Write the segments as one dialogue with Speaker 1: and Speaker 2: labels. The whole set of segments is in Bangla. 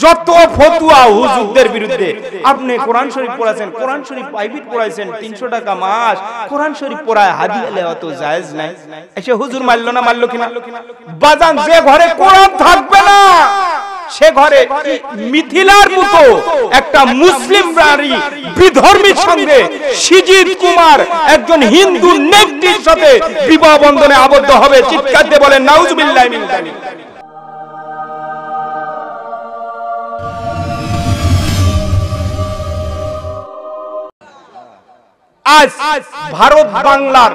Speaker 1: যত ফতোয়া হুজুরদের বিরুদ্ধে। আপনি কোরআন শরীফ পড়াছেন, কোরআন শরীফ প্রাইভেট পড়াইছেন, 300 টাকা মাস কোরআন শরীফ পড়ায়, হাদিয়া লেওয়া তো জায়েজ নাই। এসে হুজুর মারলো না, মারলো কিনা? বাজান, যে ঘরে কোরআন থাকবে না সে ঘরে মিথিলার মতো একটা মুসলিম নারী বিধর্মীর সঙ্গে সিজিত কুমার একজন হিন্দু নেত্রীর সাথে বিবাহ বন্ধনে আবদ্ধ হবে। চিৎকার দিয়ে বলেন নাউজুবিল্লাহ মিন যালিক। আজ ভারত বাংলার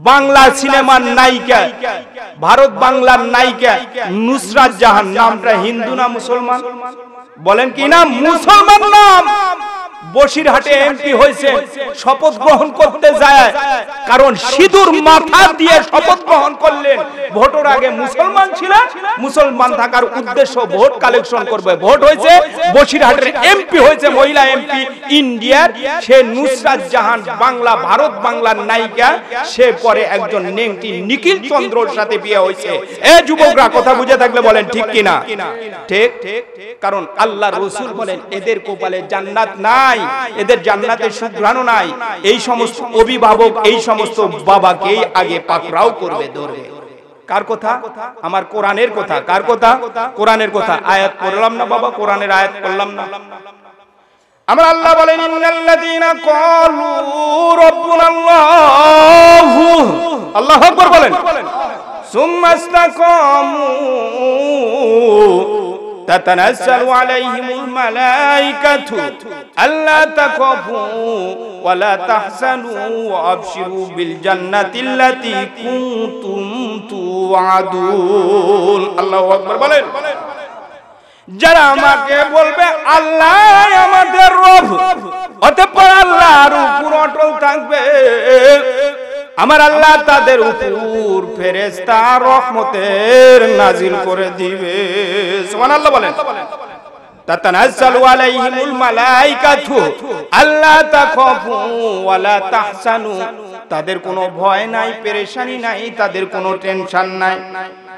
Speaker 1: বাংলা সিনেমার নায়িকা, ভারত বাংলার নায়িকা নুসরাত জাহান, নামটা হিন্দু না মুসলমান? বলেন কি না মুসলমান নাম? বসিরহাটে এমপি হয়েছে, শপথ গ্রহণ করতে যায়, কারণ সিঁদুর মাথা দিয়ে শপথ গ্রহণ করলেন। ভোটের আগে মুসলমান ছিলেন, মুসলমান থাকার উদ্দেশ্য ভোট কালেকশন করবে। ভোট হয়েছে, বসিরহাটের এমপি হয়েছে, মহিলা এমপি ইন্ডিয়ার, সে নুসরাত জাহান, বাংলা ভারত বাংলার নায়িকা। সে পরে একজন নেংটি নিখিল চন্দ্রর সাথে বিয়ে হয়েছে। এ যুবকরা, কথা বুঝে থাকলে বলেন ঠিক কিনা? ঠিক। কারণ আল্লাহ রাসূল বলেন এদের কপালে জান্নাত নাই, এদের জান্নাতে সুঘ্রাণ নাই। এই সমস্ত অভিভাবক, এই সমস্ত বাবাকেই আগে পাকড়াও করবে, ধরবে। কার কথা? আমার কোরআনের কথা। কার কথা? কোরআনের কথা। আয়াত পড়লাম না বাবা, কোরআনের আয়াত পড়লাম না? আমার আল্লাহ বলেন ইন্নাল্লাযীনা ক্বালু রাব্বুনাল্লাহু, আল্লাহু আকবার বলেন, সুম্মা ইসতাকামু تتنزل عليهم الملائكة ألا تخافوا ولا تحزنوا وأبشروا بالجنة التي كنتم توعدون। الله أكبر বলেন। যারা আমাকে বলবে আল্লাহ আমাদের রব, অতঃপর আল্লাহর উপর অটল থাকবে, আমার আল্লাহ তাদের উপর ফেরেশতা রহমতের নাজিল করে দিবে। সুবহানাল্লাহ বলেন। তাতানাজ্জালু আলাইহিমুল মালাইকাতু আল্লা তাখাফু ওয়ালা তাহসানু, তাদের কোনো ভয় নাই, পেরেশানি নাই, তাদের কোনো টেনশন নাই।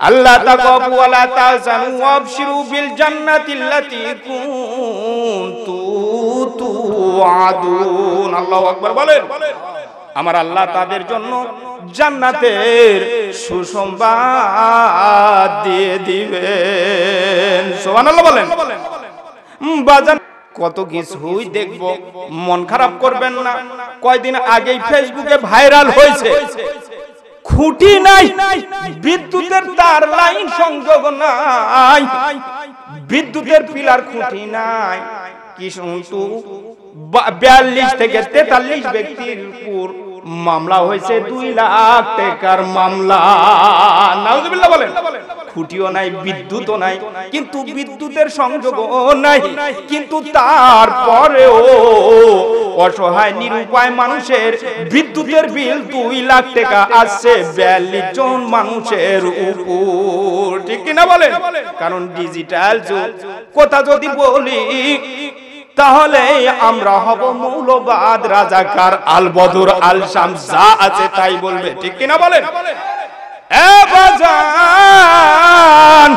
Speaker 1: আল্লা তাখাফু ওয়ালা তাহসানু ওয়াবশিরু বিল জান্নাতিল্লাতী কুনতুম তুআদুন। আল্লাহু আকবার বলেন। আমার আল্লাহ তাদের জন্য জান্নাতের সুসংবাদ দিয়ে দিবেন। সুবহানাল্লাহ বলেন। বাজান, কত কিছুই দেখবো, মন খারাপ করবেন না। কয়দিন আগেই ফেসবুকে ভাইরাল হয়েছে, খুঁটি নাই, বিদ্যুতের তার লাইন সংযোগ নাই, বিদ্যুতের পিলার খুঁটি নাই, কিন্তু 42 থেকে 43 ব্যক্তির উপর মামলা হয়েছে, 2 লাখ টাকার মামলা। নাউজুবিল্লাহ বলেন। খুঁটিও নাই, বিদ্যুৎও নাই, কিন্তু বিদ্যুতের সংযোগও নাই, কিন্তু তারপরেও অসহায় নিরুপায় মানুষের বিদ্যুতের বিল 2 লাখ টাকা আসছে 42 জন মানুষের উপর। ঠিক কিনা বলেন? কারণ ডিজিটাল যুগ। কথা যদি বলি তাহলে আমরা হব মৌলবাদ, রাজাকার, আল বদর, আল শামস, যা আছে তাই বলবে। ঠিক কিনা বলেন? এ বাজান,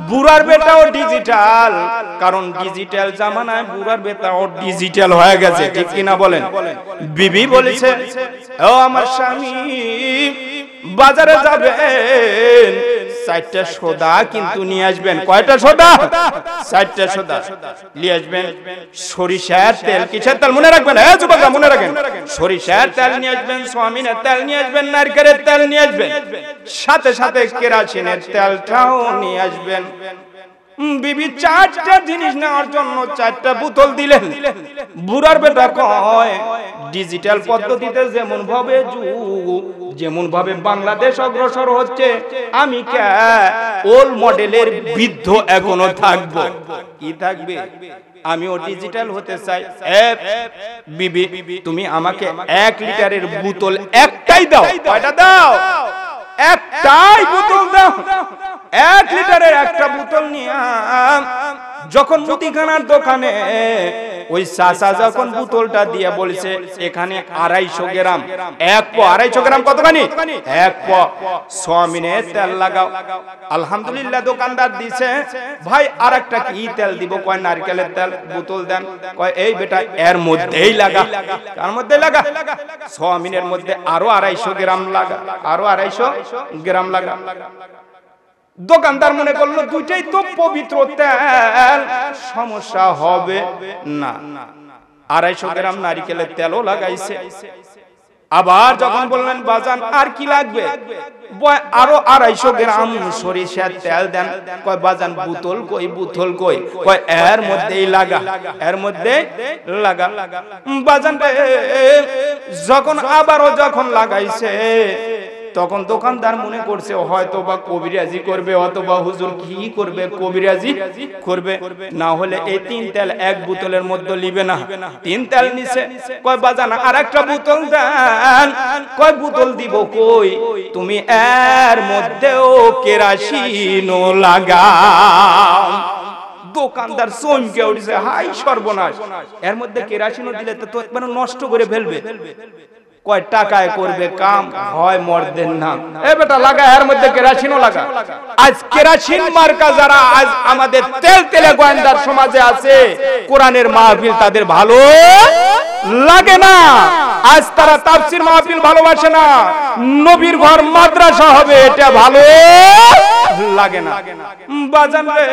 Speaker 1: বুড়ার বেটাও ডিজিটাল, কারণ ডিজিটাল জামানায় বুড়ার বেটাও ডিজিটাল হয়ে গেছে। ঠিক কিনা বলেন? বিবি বলেছে, ও আমার স্বামী, বাজারে যাবেন, 4টা সোদা কিন্তু নিয়ে আসবেন। কয়টা সোদা? 4টা সোদা নিয়ে আসবেন। সরিষার তেল, কিসের তেল মনে রাখবেন? হ্যাঁ যুবকরা মনে রাখেন, সরিষার তেল নিয়ে আসবেন, সয়াবিনের তেল নিয়ে আসবেন, নারকেলের তেল নিয়ে আসবেন, সাথে সাথে কেরোসিনের তেলটাও নিয়ে আসবেন। বিবি 4টা জিনিস নেওয়ার জন্য 4টা বোতল দিলেন। বুড়ার বেটা কয়, ডিজিটাল পদ্ধতিতে যেমন ভাবে যেমন ভাবে বাংলাদেশ অগ্রসর হচ্ছে, আমি কে ওল্ড মডেলের বৃদ্ধ এখনো থাকবো? কি থাকবে? আমিও ডিজিটাল হতে চাই। বিবি, তুমি আমাকে 1 লিটারের বোতল একটাই দাও। কয়টা দাও? একটাই বোতল দাও। 1 লিটারের একটা বোতল নিয়ে যখন মুদিখানার দোকানে ওই চাচা যখন বোতলটা দিয়ে বলছে এখানে 250 গ্রাম, 1 প 250 গ্রাম কতখানি 1 প, 6 মিনিট তেল লাগাও। আলহামদুলিল্লাহ দোকানদার দিছে, ভাই আরেকটা কি তেল দিব? কয় নারকেলের তেল। বোতল দেন। কয় এই বেটা এর মধ্যেই লাগা। তার মধ্যে লাগা 6 মিনিটের মধ্যে আরো 250 গ্রাম লাগা, আরো 250 গ্রাম লাগা। দোকানদার মনে করলো দুইটাই তো পবিত্র তেল, সমস্যা হবে না। 250 গ্রাম নারকেলের তেলও লাগাইছে। আবার যখন বললেন বাজান আর কি লাগবে? আরো 250 গ্রাম সরিষার তেল দেন। কয় বাজান বোতল কই, বোতল কই? কয় এর মধ্যেই লাগা, এর মধ্যে লাগা। বাজান যখন আবারও যখন লাগাইছে তখন দোকানদার মনে করছে হয়তো বা কবিরাজি করবে, অথবা হুজুর কি করবে, কবিরাজি করবে, না হলে এই 3 তেল 1 বোতলের মধ্যে লিবে না। 3 তেল নিছে। কয় বাজান আরেকটা বোতল দেন। কয় বোতল দিব কই? তুমি এর মধ্যেও কেরোসিনও লাগাও। দোকানদার চমকে উঠছে, হাই সর্বনাশ, এর মধ্যে কেরোসিনও দিলে তো একবার নষ্ট করে ফেলবে। কয় টাকায় করবে কাম, হয় মর্দের নাম। এ বেটা লাগা এর মধ্যে কেরোসিনও লাগা। আজ কেরোসিন মার্কা যারা আজ আমাদের তেল তেলে গোয়েন্দার সমাজে আছে, কোরআনের মাহফিল তাদের ভালো লাগে না। আজ তারা তাফসীর মাহফিল ভালোবাসে না, নবীর ঘর মাদ্রাসা হবে এটা ভালো লাগে না। বাজান রে,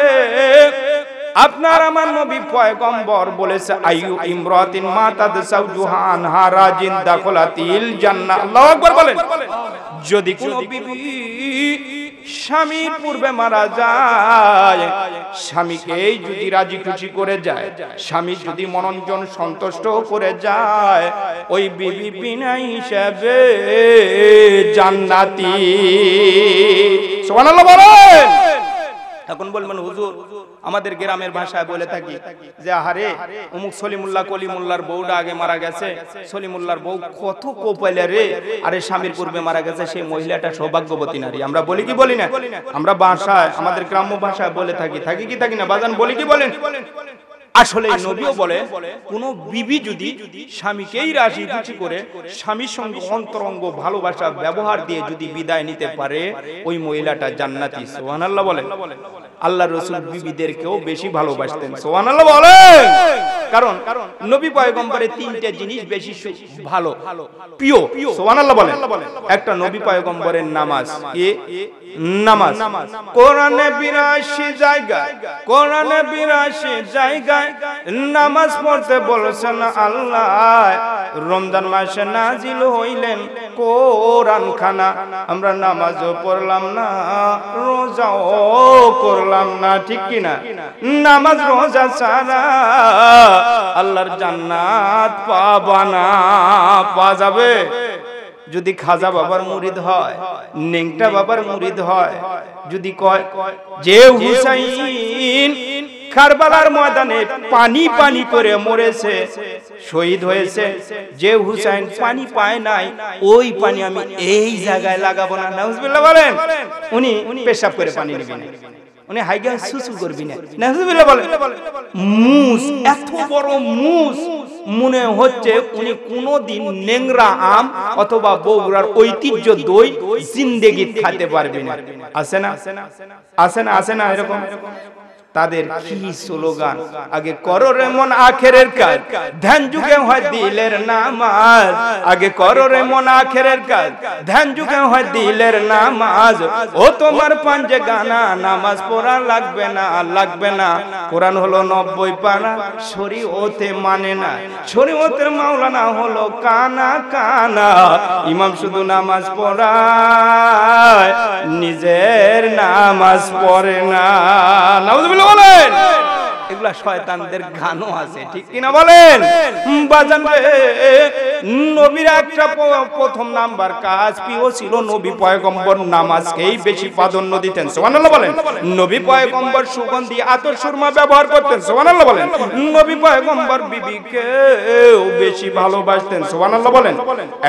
Speaker 1: আপনার আমার নবী পয়গম্বর বলেছে আইয়ু ইমরাতিন মাতাদ সাওজুহান হারাজিন দাখলাতিল জান্নাহ। আল্লাহু আকবার বলেন। যদি কোন বিবি স্বামীর পূর্বে মারা যায়, স্বামীকেই যদি রাজি খুশি করে যায়, স্বামী যদি মনোরঞ্জন সন্তুষ্ট করে যায়, ওই বিবি বিনা হিসাবে জান্নাতি। সুবহানাল্লাহ বলেন। এখন বলবেন হুজুর আমাদের গ্রামের ভাষায় বলে থাকি যে আরে অমুক সলিমুল্লাহ কলিমুল্লাহর বউটা আগে মারা গেছে, সলিমুল্লাহর বউ কত কোপাইলে রে, আরে স্বামীর পূর্বে মারা গেছে, সেই মহিলাটা সৌভাগ্যবতী নারী। আমরা বলি কি বলি না? আমরা ভাষায় আমাদের গ্রাম্য ভাষায় বলে থাকি, থাকি কি থাকি না বাজান, বলি কি বলেন? আসলে নবীও বলে কোন বিবি যদি স্বামীকেই রাজি খুশি করে স্বামীর সঙ্গে অন্তরঙ্গ ভালোবাসা ব্যবহার দিয়ে যদি বিদায় নিতে পারে, ওই মহিলাটা জান্নাতি। সুবহানাল্লাহ বলেন। আল্লাহ রাসূল বিবিদেরকেও বেশি ভালোবাসতেন। সুবহানাল্লাহ বলেন। কারণ নবী পয়গম্বরের 3টা জিনিস বেশি ভালো, প্রিয়। সুবহানাল্লাহ বলেন। একটা নবী পয়গম্বরের নামাজ, কি নামাজ? কোরআনে 82 জায়গায়, কোরআনে 82 জায়গায় নামাজ পড়তে বলেছেন আল্লাহ। রমজান মাসে নাজিল হইলেন কোরআন খানা, আমরা নামাজও পড়লাম না, রোজাও করলাম না, ঠিক কি না? নামাজ রোজা ছাড়া আল্লাহর জান্নাত পাবা না। পাওয়া যাবে যদি খাজা বাবার মুরিদ হয়, নেংটা বাবার মুরিদ হয়, যদি কয় যে হুসাইন কারবালার ময়দানে পানি পানি করে মরেছে, শহীদ হয়েছে, যে হুসাইন পানি পায় নাই, ওই পানি আমি এই জায়গায় লাগাবো না, নাউজুবিল্লাহ বলেন। উনি পেশাব করে পানি নেবেন, উনি হাইগা সুসু করবি না, নাউজুবিল্লাহ বলেন। মুস, এত বড় মুস, মনে হচ্ছে উনি কোনদিন নেংরা আম অথবা বগুড়ার ঐতিহ্য দই জিন্দেগি খেতে পারবে না। আছে না? আছে না? আছে না? এরকম তাদের কি স্লোগান, আগে করো রে মন আখেরের কাজ, ধ্যান যুগে হয় দিলের নামাজ, আগে করো রে মন আখেরের কাজ, ধ্যান যুগে হয় দিলের নামাজ। ও তোমার পাঞ্জে গানা, নামাজ পড়া লাগবে না, লাগবে না। কোরআন হলো 90 পারা, শরীয়তে মানে না, শরীয়তের মাওলানা হলো কানা কানা। ইমাম শুধু নামাজ পড়ায়, নিজের নামাজ পড়ে না। নাউজুবিল্লাহ বলেন। এগুলা শয়তানদের গানও আছে, ঠিক কিনা বলেন? বাজান রে, নবীর একটা প্রথম নাম্বার কাজ কি ছিল? নবী পয়গম্বর নামাজকেই বেশি প্রাধান্য দিতেন। সুবহানাল্লাহ বলেন। নবী পয়গম্বর সুগন্ধি আতর সুরমা ব্যবহার করতেন। সুবহানাল্লাহ বলেন। নবী পয়গম্বর বিবিকে বেশি ভালোবাসতেন। সুবহানাল্লাহ বলেন।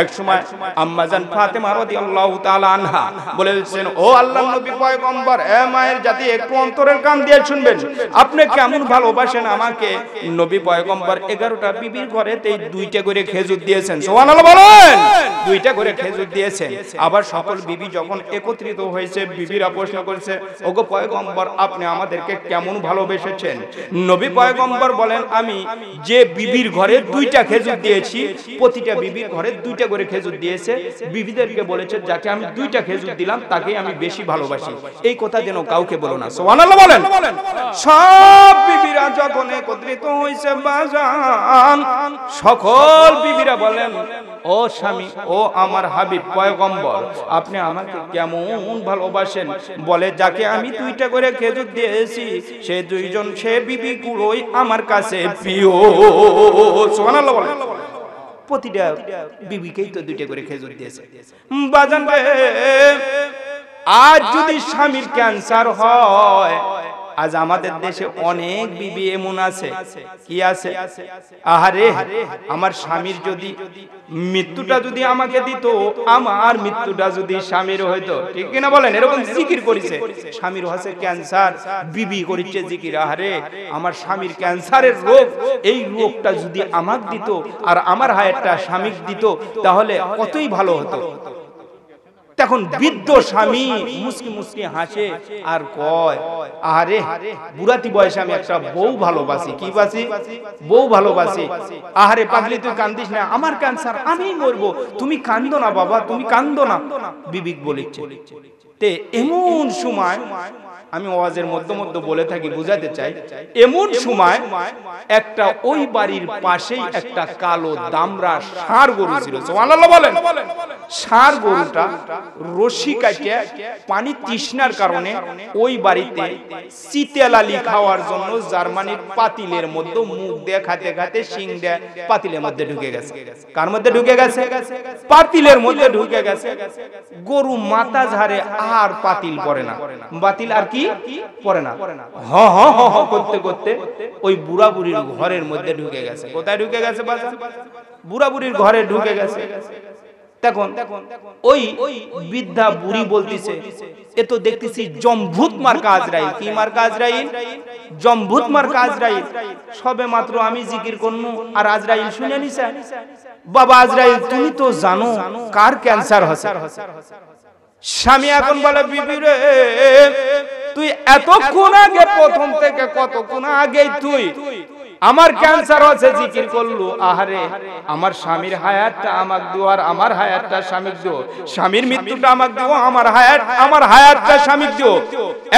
Speaker 1: এক সময় আম্মা জান ফাতেমা রাদিয়াল্লাহু তাআলা আনহা বলেছেন, ও আল্লাহর নবী পয়গম্বর, এ মায়ের জাতি, একটু অন্তরের কান দিয়ে শুনবেন, আপনি কেমন ভালোবাসেন আমাকে। নবী পয়গম্বর 11টা বিবির ঘরেতে 2টা করে খেজুর দিয়েছেন। সুবহানাল্লাহ বলেন। 2টা করে খেজুর দিয়েছেন। আবার সকল বিবি যখন একত্রিত হয়েছে, বিবিরা প্রশ্ন করেছে, ওগো পয়গম্বর, আপনি আমাদেরকে কেমন ভালোবেসেছেন? নবী পয়গম্বর বলেন, আমি যে বিবির ঘরে 2টা খেজুর দিয়েছি, প্রতিটা বিবির ঘরে 2টা করে খেজুর দিয়েছে, বিবিদেরকে বলেছে যাকে আমি 2টা খেজুর দিলাম তাকে আমি বেশি ভালোবাসি। এই কথা যেন কাউকে বলো না। সুবহানাল্লাহ বলেন। সব বিবিরা যখন একত্রিত হয়েছে বাজান, সকল বিবিরা বলেন, ও স্বামী, ও আমার হাবিব পয়গম্বর, আপনি আমাকে কেমন ভালোবাসেন? বলে, যাকে আমি 2টা করে খেজুর দিয়েছি সে 2জন, সে বিবিগুলোই আমার কাছে প্রিয়। সুবহানাল্লাহ বলেন। প্রতিটা বিবিকেই তো 2টা করে খেজুর দিয়েছে। বাজান রে, আজ যদি স্বামীর ক্যান্সার হয়, আজ আমাদের দেশে অনেক বিবি এমন আছে, কি আছে, আহারে আমার স্বামীর যদি মৃত্যুটা যদি আমাকে দিত, আমার মৃত্যুটা যদি স্বামীর হইতো, ঠিক কিনা বলেন? এরকম জিকির করেছে, স্বামীর হচ্ছে ক্যান্সার, বিবি করেছে জিকির, আহারে আমার স্বামীর ক্যান্সারের রোগ, এই রোগটা যদি আমাকে দিত আর আমার হায়াতটা স্বামীকে দিত, তাহলে কতই ভালো হতো। তখন বৃদ্ধ স্বামী মুস্কি মুস্কি হাসে আর কয়, আরে বুড়াতি বয়সে আমি একটা বউ ভালোবাসি। কি বাসি? বউ ভালোবাসি। আরে পাগলি, তুই কান্দিস না, আমার ক্যান্সার, আমি মরবো, তুমি কান্দো না বাবা, তুমি কান্দো না, বিবিক বলেছে। তে এমন সময়, আমি ওয়াজের মধ্যে মধ্যে বলে থাকি, বুঝাতে চাই, এমন সময় একটা ওই বাড়ির পাশেই একটা কালো দামড়া ষাঁড় গরু ছিল। সুবহানাল্লাহ বলেন। ষাঁড় গরুটা রশি কাটিয়ে পানি তৃষ্ণার কারণে ওই বাড়িতে চিতেলালি খাওয়ার জন্য জার্মানির পাতিলের মধ্যে মুখ দিয়ে খাতে খাতে শিং দিয়ে পাতিলের মধ্যে ঢুকে গেছে। কার মধ্যে ঢুকে গেছে? পাতিলের মধ্যে ঢুকে গেছে। গরু মাথা ঝাড়ে আর পাতিল পড়ে না, বাতিল আর কি পড়ে না, হ হ হ করতে করতে ওই বুড়া বুড়ির ঘরের মধ্যে ঢুকে গেছে। কোথায় ঢুকে গেছে বাজার? বুড়া বুড়ির ঘরে ঢুকে গেছে। তখন ওই বৃদ্ধা বুড়ি বলতিছে, এ তো দেখতেছি জমভূত মার্কা আজরাইল। কি মার্কা আজরাইল? জমভূত মার্কা আজরাইল। সবে মাত্র আমি জিকির করনু আর আজরাইল শুনে নিছে। বাবা আজরাইল, তুমি তো জানো কার ক্যান্সার হচ্ছে? স্বামী এখন বলে, বিবি রে, তুই এতক্ষণ আগে, প্রথম থেকে কতক্ষণ আগেই তুই আমার ক্যান্সার হচ্ছে জিকির করলু। আহারে আমার স্বামীর হায়াতটা আমাকে দিও আর আমার হায়াতটা স্বামীকে দিও, স্বামীর মৃত্যুটা আমাকে দিও, আমার হায়াতটা স্বামীকে দিও।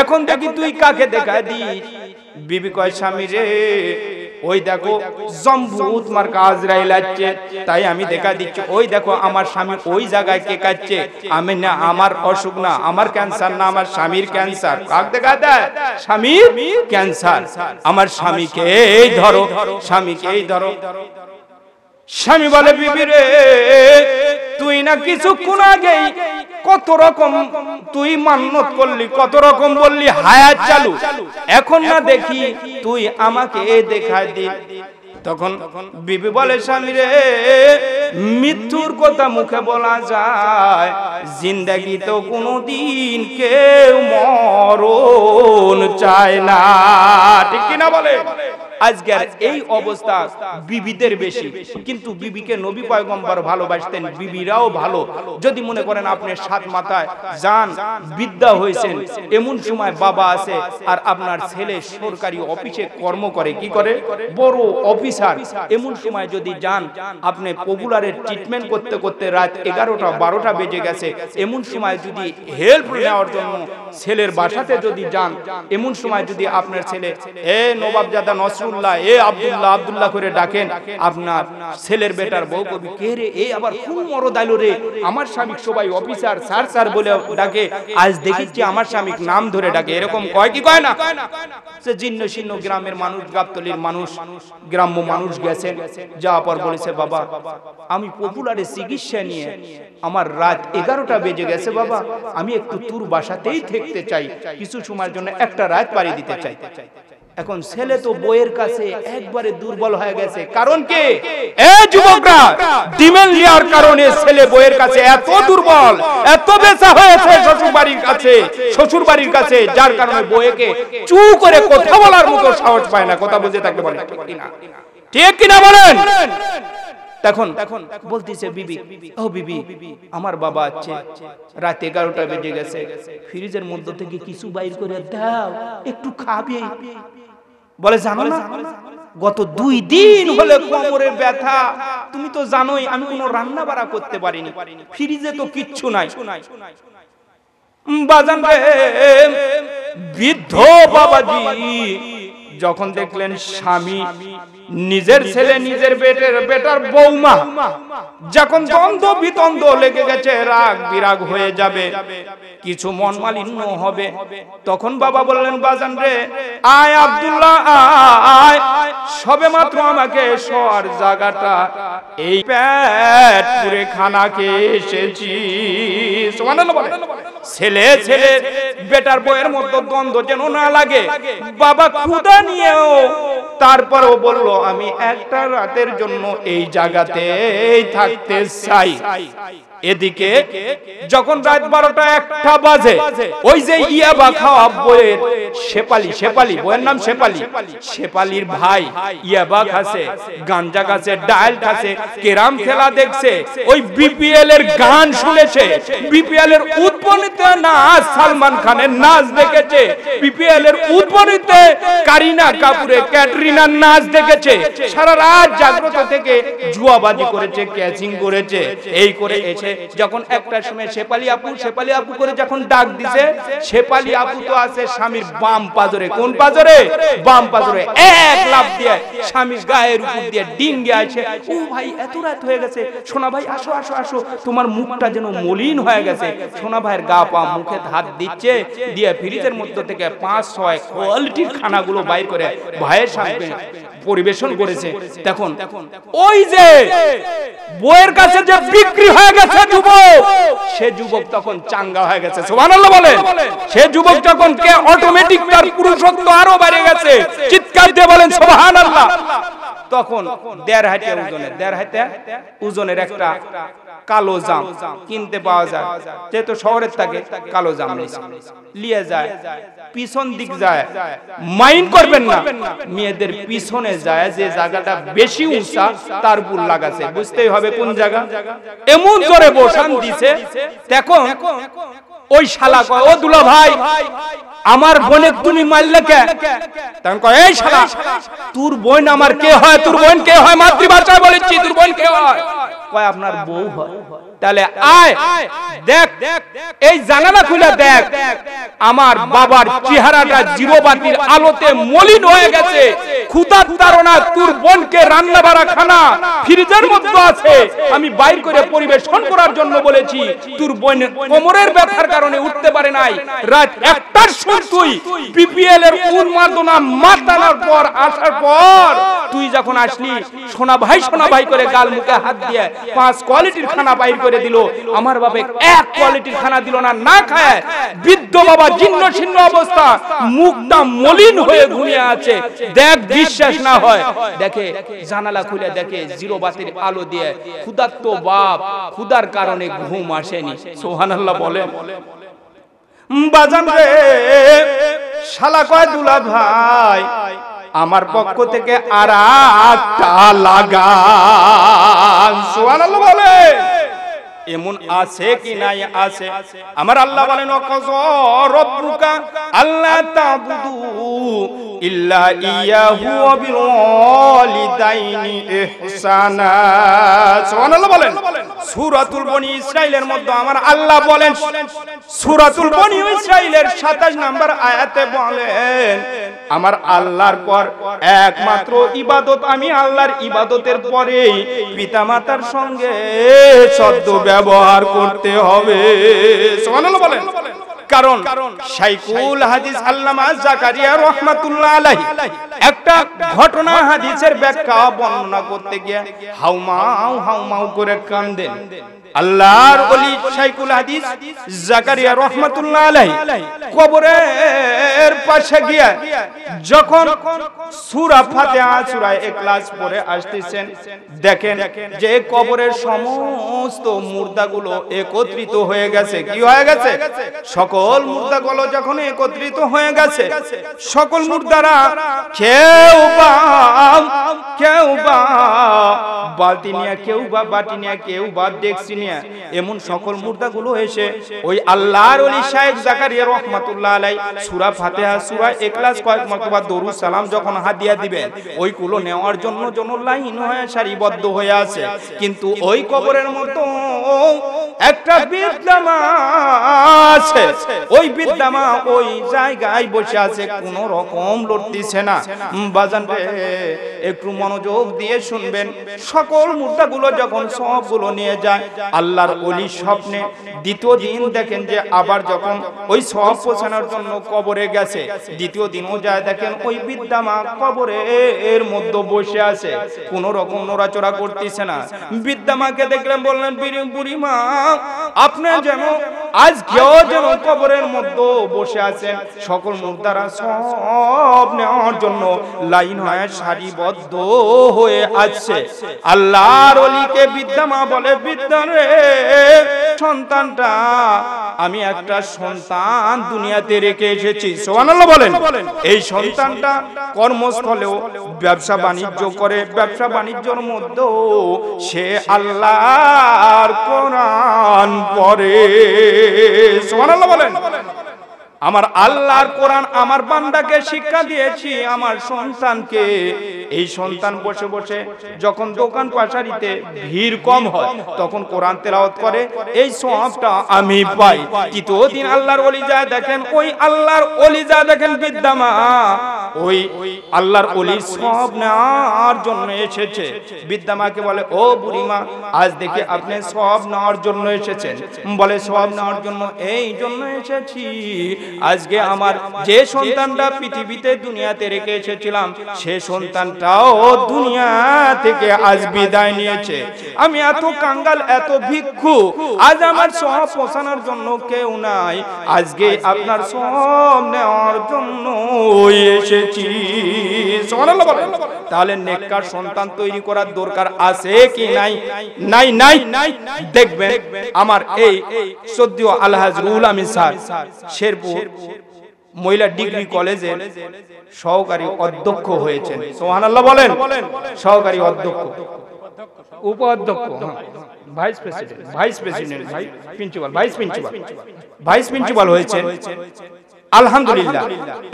Speaker 1: এখন দেখি তুই কাকে দেখা দিস? বিবি কয়, স্বামী রে, ওই দেখো জমভূত মার্কা আজরাইল আসছে, তাই আমি দেখা দিচ্ছি। ওই দেখো আমার স্বামী ওই জায়গায় কে কাটছে। আমি না, আমার অসুখ না, আমার ক্যান্সার না, আমার স্বামীর ক্যান্সার। কাক দেখা দেয়? স্বামীর ক্যান্সার। আমার স্বামীকেই ধরো, স্বামীকেই ধরো। স্বামী বলে, বিবি রে, তুই না কিছুক্ষণ আগেই কত রকম তুই মান্নত করলি, কত রকম বললি হায়াত চালু, এখন না দেখি তুই আমাকে দেখায় দি। তখন বিবি বলে, স্বামী রে, মৃত্যুর কথা মুখে বলা যায়, জিন্দেগি তো কোনোদিন কেউ মরণ চায় না, ঠিক কিনা বলে? আজকের এই অবস্থা বিবিদের বেশি, কিন্তু বিবিকে নবী পয়গম্বর ভালোবাসতেন, বিবিরাও ভালো। যদি মনে করেন আপনি সাত মাথায় যান, বিদ্যা হয়েছেন, এমন সময় বাবা আছে আর আপনার ছেলে সরকারি অফিসে কর্ম করে, কি করে, বড় অফিসার, এমন সময় যদি যান, আপনি পপুলারের ট্রিটমেন্ট করতে করতে রাত 11টা 12টা বেজে গেছে, এমন সময় যদি হেল্প নেওয়ার জন্য ছেলের বাসাতে যদি যান, এমন সময় যদি আপনার ছেলে, এ নবাবজাদা নসরুল নসরুল্লাহ, এ আব্দুল্লাহ আব্দুল্লাহ করে ডাকেন, আপনার ছেলের বেটার বউ কবি কে রে, এ আবার খুব মরদ আইলো রে, আমার স্বামী সবাই অফিসার স্যার স্যার বলে ডাকে, আজ দেখিছি আমার স্বামীর নাম ধরে ডাকে, এরকম কয় কি কয় না? সে জীর্ণ শীর্ণ গ্রামের মানুষ, গাবতলীর মানুষ, গ্রাম্য মানুষ গেছেন, যাওয়ার পর বলেছে বাবা আমি পপুলারে চিকিৎসা নিয়ে আমার রাত 11টা বেজে গেছে বাবা, আমি একটু তোর বাসাতেই থাকতে চাই, কিছু সময়ের জন্য একটা রাত পাড়ি দিতে চাই। এখন ছেলে তো বইয়ের কাছে একবারে দুর্বল হয়ে গেছে, কারণ কি এ যুবকরা ডিমেল নেওয়ার কারণে ছেলে বইয়ের কাছে এত দুর্বল, এত বেচা হয়েছে শ্বশুর বাড়ির কাছে, যার কারণে বইকে চু করে কথা বলার মতো সাহস পায় না। কথা বুঝে থাকতে বলেন ঠিক কিনা বলেন? তখন বলতেছে বিবি, ও বিবি আমার বাবা আছে, রাত 11টা বেজে গেছে, ফ্রিজের মধ্যে থেকে কিছু বাইর করে দাও, একটু খাবে। বলে জানো না গত 2 দিন হলে কোমরের ব্যথা, তুমি তো জানোই আমি কোনো রান্না বাড়া করতে পারিনি, ফ্রিজে তো কিচ্ছু নাই। বাজান রে বৃদ্ধ বাবাজি যখন দেখলেন স্বামী নিজের ছেলে নিজের বেটার বৌমা যখন দ্বন্দ্ব বিতন্দ্ব লেগে গেছে, রাগ বিরাগ হয়ে যাবে, কিছু মন মালিন্য হবে, তখন বাবা বললেন বাজান রে আয় আব্দুল্লাহ আয়, সবে মাত্র আমাকে শোয়ার জায়গাটা এই পেট পুরে খানা খেয়ে এসেছি। সুবহানাল্লাহ বলেন। ছেলে ছেলে বেটার বউয়ের মধ্যে দ্বন্দ্ব যেন না লাগে, বাবা ক্ষুধা নিয়েও তারপরও বলল আমি একটা রাতের জন্য এই জায়গাতেই থাকতে চাই। এদিকে যখন রাত 12টা 1টা বাজে, ওই যে ইয়াবা খাওয়া বইয়ের শেপালি বইয়ের নাম শেপালির ভাই ইয়াবা খাচ্ছে, গাঞ্জা খাচ্ছে, ডাল খাচ্ছে, কেরাম খেলা দেখছে, ওই বিপিএল এর গান শুনেছে, বিপিএল এর উদ্বোধনীতে নাচ সালমান খানের নাচ দেখেছে, বিপিএল এর উদ্বোধনীতে কারিনা কাপুরের ক্যাটরিনার নাচ দেখেছে, সারা রাত জাগ্রত থেকে জুয়াবাজি করেছে, ক্যাচিং করেছে, এই করে এসে যখন একটা সময় শেপালি আপু করে যখন ডাক দিছে, শেপালি আপু তো আছে স্বামীর বাম পাজরে, কোন পাজরে? বাম পাজরে এক লাফ দিয়ে স্বামীর গায়ের উপর দিয়ে ডিঙ্গে আছে, ও ভাই এত রাত হয়ে গেছে, সোনা ভাই আসো আসো আসো, তোমার মুখটা যেন মলিন হয়ে গেছে। সোনা ভাইয়ের গা পা মুখে হাত দিচ্ছে, দিয়ে ফ্রিজের মধ্যে থেকে 5-6 কোয়ালিটির খানাগুলো বাইর করে ভাইয়ের সামনে পরিবেশন করেছে। তখন ওই যে বইয়ের কাছে যে বিক্রি হয়ে গেছে যুবক, সে যুবক তখন চাঙ্গা হয়ে গেছে। সুবহানাল্লাহ বলেন। সে যুবক যখন কে অটোমেটিক তার পুরুষত্ব আরো বেড়ে গেছে, চিৎকার দিয়ে বলেন সুবহানাল্লাহ। তখন 1.5 হাতে ওজনের একটা কালো জাম কিনতে পাওয়া যায়, যেহেতু শহরের থাকে কালো জাম নিয়ে যায়, পিছন দিক যায়, মাইন্ড করবেন না, মেয়েদের পিছনে যায় যে জায়গাটা বেশি উঁচা তার বুল লাগাছে, বুঝতেই হবে কোন জায়গা, এমন জোরে বসান দিছে। তখন ওই শালা কয় ও দুলা ভাই আমার বোনে তুমি মারলে কে? তখন কয় এই শালা তোর বোন আমার কে হয়? তোর বোন কে হয়? মাতৃভাষায় বলেছি তোর বোন কে হয়? কয় আপনার বউ হয়। তাহলে আয় দেখ, এই জানালা খুলে দেখ, আমার বাবার চেহারাটা জিরোবাতির আলোতে মলিন হয়ে গেছে, ক্ষুধার তাড়না তোর বোনকে রান্না বাড়া খানা ফ্রিজের মধ্যে আছে, আমি বাইর করে পরিবেশন করার জন্য বলেছি, তোর বোন কোমরের ব্যথার কারণে উঠতে পারে নাই, রাত 1টার সময় তুই বিপিএল এর উন্মাদনা মাতানোর পর আসার পর তুই যখন আসলি সোনা ভাই করে গাল মুখে হাত দিয়ে 5 কোয়ালিটির খানা বাইর করে দিল, আমার বাবা 1 কোয়ালিটির খানা দিল না, না খায় বৃদ্ধ বাবা জীর্ণ শীর্ণ অবস্থা, মুখটা মলিন হয়ে ঘুমিয়ে আছে। দেখ বিশ্বাস না হয় দেখে জানালা খুলে দেখে জিরো বাতির আলো দিয়ে, ক্ষুধার্ত বাপ, ক্ষুধার কারণে ঘুম আসেনি। সুবহানাল্লাহ বলেন। বাজান রে শালা কয় দুলা ভাই আমার পক্ষ থেকে আর একটা লাগান। সুবহানাল্লাহ বলে। এমন আছে কি নাই? আছে। আমার আল্লাহ বলেন রব্বুকা আল্লাহ তা'বুদু ইল্লা ইয়াহু ওয়া বিল ওয়ালিদাইনি ইহসানা। সুবহানাল্লাহ বলেন। সূরাতুল বনি ইসরাইলের মধ্যে আমার আল্লাহ বলেন, সূরাতুল বনি ইসরাইলের 27 নম্বর আয়াতে বলেন, আমার আল্লাহর পর একমাত্র ইবাদত, আমি আল্লাহর ইবাদতের পরেই পিতামাতার সঙ্গে সদ্য ব্যবহার করতে হবে। সুবহানাল্লাহ বলেন। কারণ শাইখুল হাদিস আল্লামা জাকারিয়া রাহমাতুল্লাহ আলাইহি একটা ঘটনা হাদিসের ব্যাখ্যা বর্ণনা করতে গিয়ে হাউমাউ করে কাঁদেন। আল্লাহর ওলি শাইখুল হাদিস জাকারিয়া রাহমাতুল্লাহ আলাইহি কবরের পাশে গিয়ে যখন সূরা ফাতিহা সূরা ইখলাস পড়ে আসতেছেন, দেখেন যে কবরের সমস্ত মুর্দাগুলো একত্রিত হয়ে গেছে। কি হয়ে গেছে? সকল মুর্দাগুলো যখন একত্রিত হয়ে গেছে, সকল মুর্দারা কেউ বা বালতি নিয়ে, কেউ বা বাটি নিয়ে, কেউ বা ডেকচি নিয়ে, এমন সকল মুর্দাগুলো এসে ওই আল্লাহর ওলি শাইখ জাকারিয়া রাহমাতুল্লাহ আলাইহি সূরা ফাতিহা সূরা ইখলাস কয়েক মারতবা দরুদ সালাম যখন হাদিয়া দিবেন, ওইগুলো নেওয়ার জন্য লাইন হয়ে সারিবদ্ধ হয়ে আছে। কিন্তু ওই কবরের মতো একটা বিদ্যামা আছে, ওই বিদ্যামা ওই জায়গায় বসে আছে, কোন রকম লড়তেছে না। বাজান রে, একটু মনোযোগ দিয়ে শুনবেন। সকল মুর্দাগুলো যখন সবগুলো নিয়ে যায়, আল্লাহর ওলি স্বপ্নে দ্বিতীয় দিন দেখেন যে আবার যখন ওই সব পৌঁছানোর জন্য কবরে গেছে, দ্বিতীয় দিনও যায় দেখেন ওই বিদ্যামা কবরের মধ্যে বসে আছে, কোন রকম নড়াচড়া করতেছে না। বিদ্যামাকে দেখলেন, বললেন, বুড়িমা আপনি যেন আজকেও যেন কবরের মধ্যে বসে আছেন, সকল মুর্দারা সব নেওয়ার জন্য লাইন হয়ে সারিবদ্ধ হয়ে আছে। আল্লাহর ওলিকে বিদ্যামা বলে, বিদ্যা রে সন্তানটা, আমি একটা সন্তান দুনিয়াতে রেখে এসেছি। সুবহানাল্লাহ বলেন। এই সন্তানটা কর্মস্থলেও ব্যবসা বাণিজ্য করে, ব্যবসা বাণিজ্যের মধ্যেও সে আল্লাহর কোরআন পড়ে। সুবহানাল্লাহ বলেন। আমার আল্লাহর কোরআন আমার বান্দাকে শিক্ষা দিয়েছি, আমার সন্তানকে। এই সন্তান বসে বসে যখন দোকান পাশারিতে ভিড় কম হয় তখন কোরআন তেলাওয়াত করে, এই সওয়াবটা আমি পাই। তৃতীয় দিন আল্লাহর ওলি যায় দেখেন, ওই আল্লাহর ওলি যায় দেখেন বিদ্যামা ওই আল্লাহর ওলি সওয়াব নেওয়ার জন্য এসেছে। বিদ্যামাকে বলে, ও বুড়িমা আজ দেখে আপনি সওয়াব নেওয়ার জন্য এসেছেন। বলে, সওয়াব নেওয়ার জন্য এই জন্য এসেছি, আজকে আমার যে সন্তানটা পৃথিবীতে দুনিয়াতে রেখে এসেছিলাম, সে সন্তানটাও দুনিয়া থেকে আজ বিদায় নিয়েছে। আমি এত কাঙ্গাল, এত ভিক্ষু, আজ আমার সওয়াব পৌঁছানোর জন্য কেউ নাই, আজকে আপনার সওয়াব নেওয়ার জন্য এসেছি। সুবহানাল্লাহ বলেন। তাহলে নেককার সন্তান তৈরি করার দরকার আছে কি নাই? নাই। দেখবেন আমার এই সদ্য আলহাজ রুহুল আমিন স্যার শেরপুর মহিলা ডিগ্রি কলেজের সহকারী অধ্যক্ষ হয়েছেন। সুবহানাল্লাহ বলেন। সহকারী অধ্যক্ষ, উপাধ্যক্ষ, ভাইস প্রেসিডেন্ট, ভাইস প্রিন্সিপাল হয়েছেন। আলহামদুলিল্লাহ।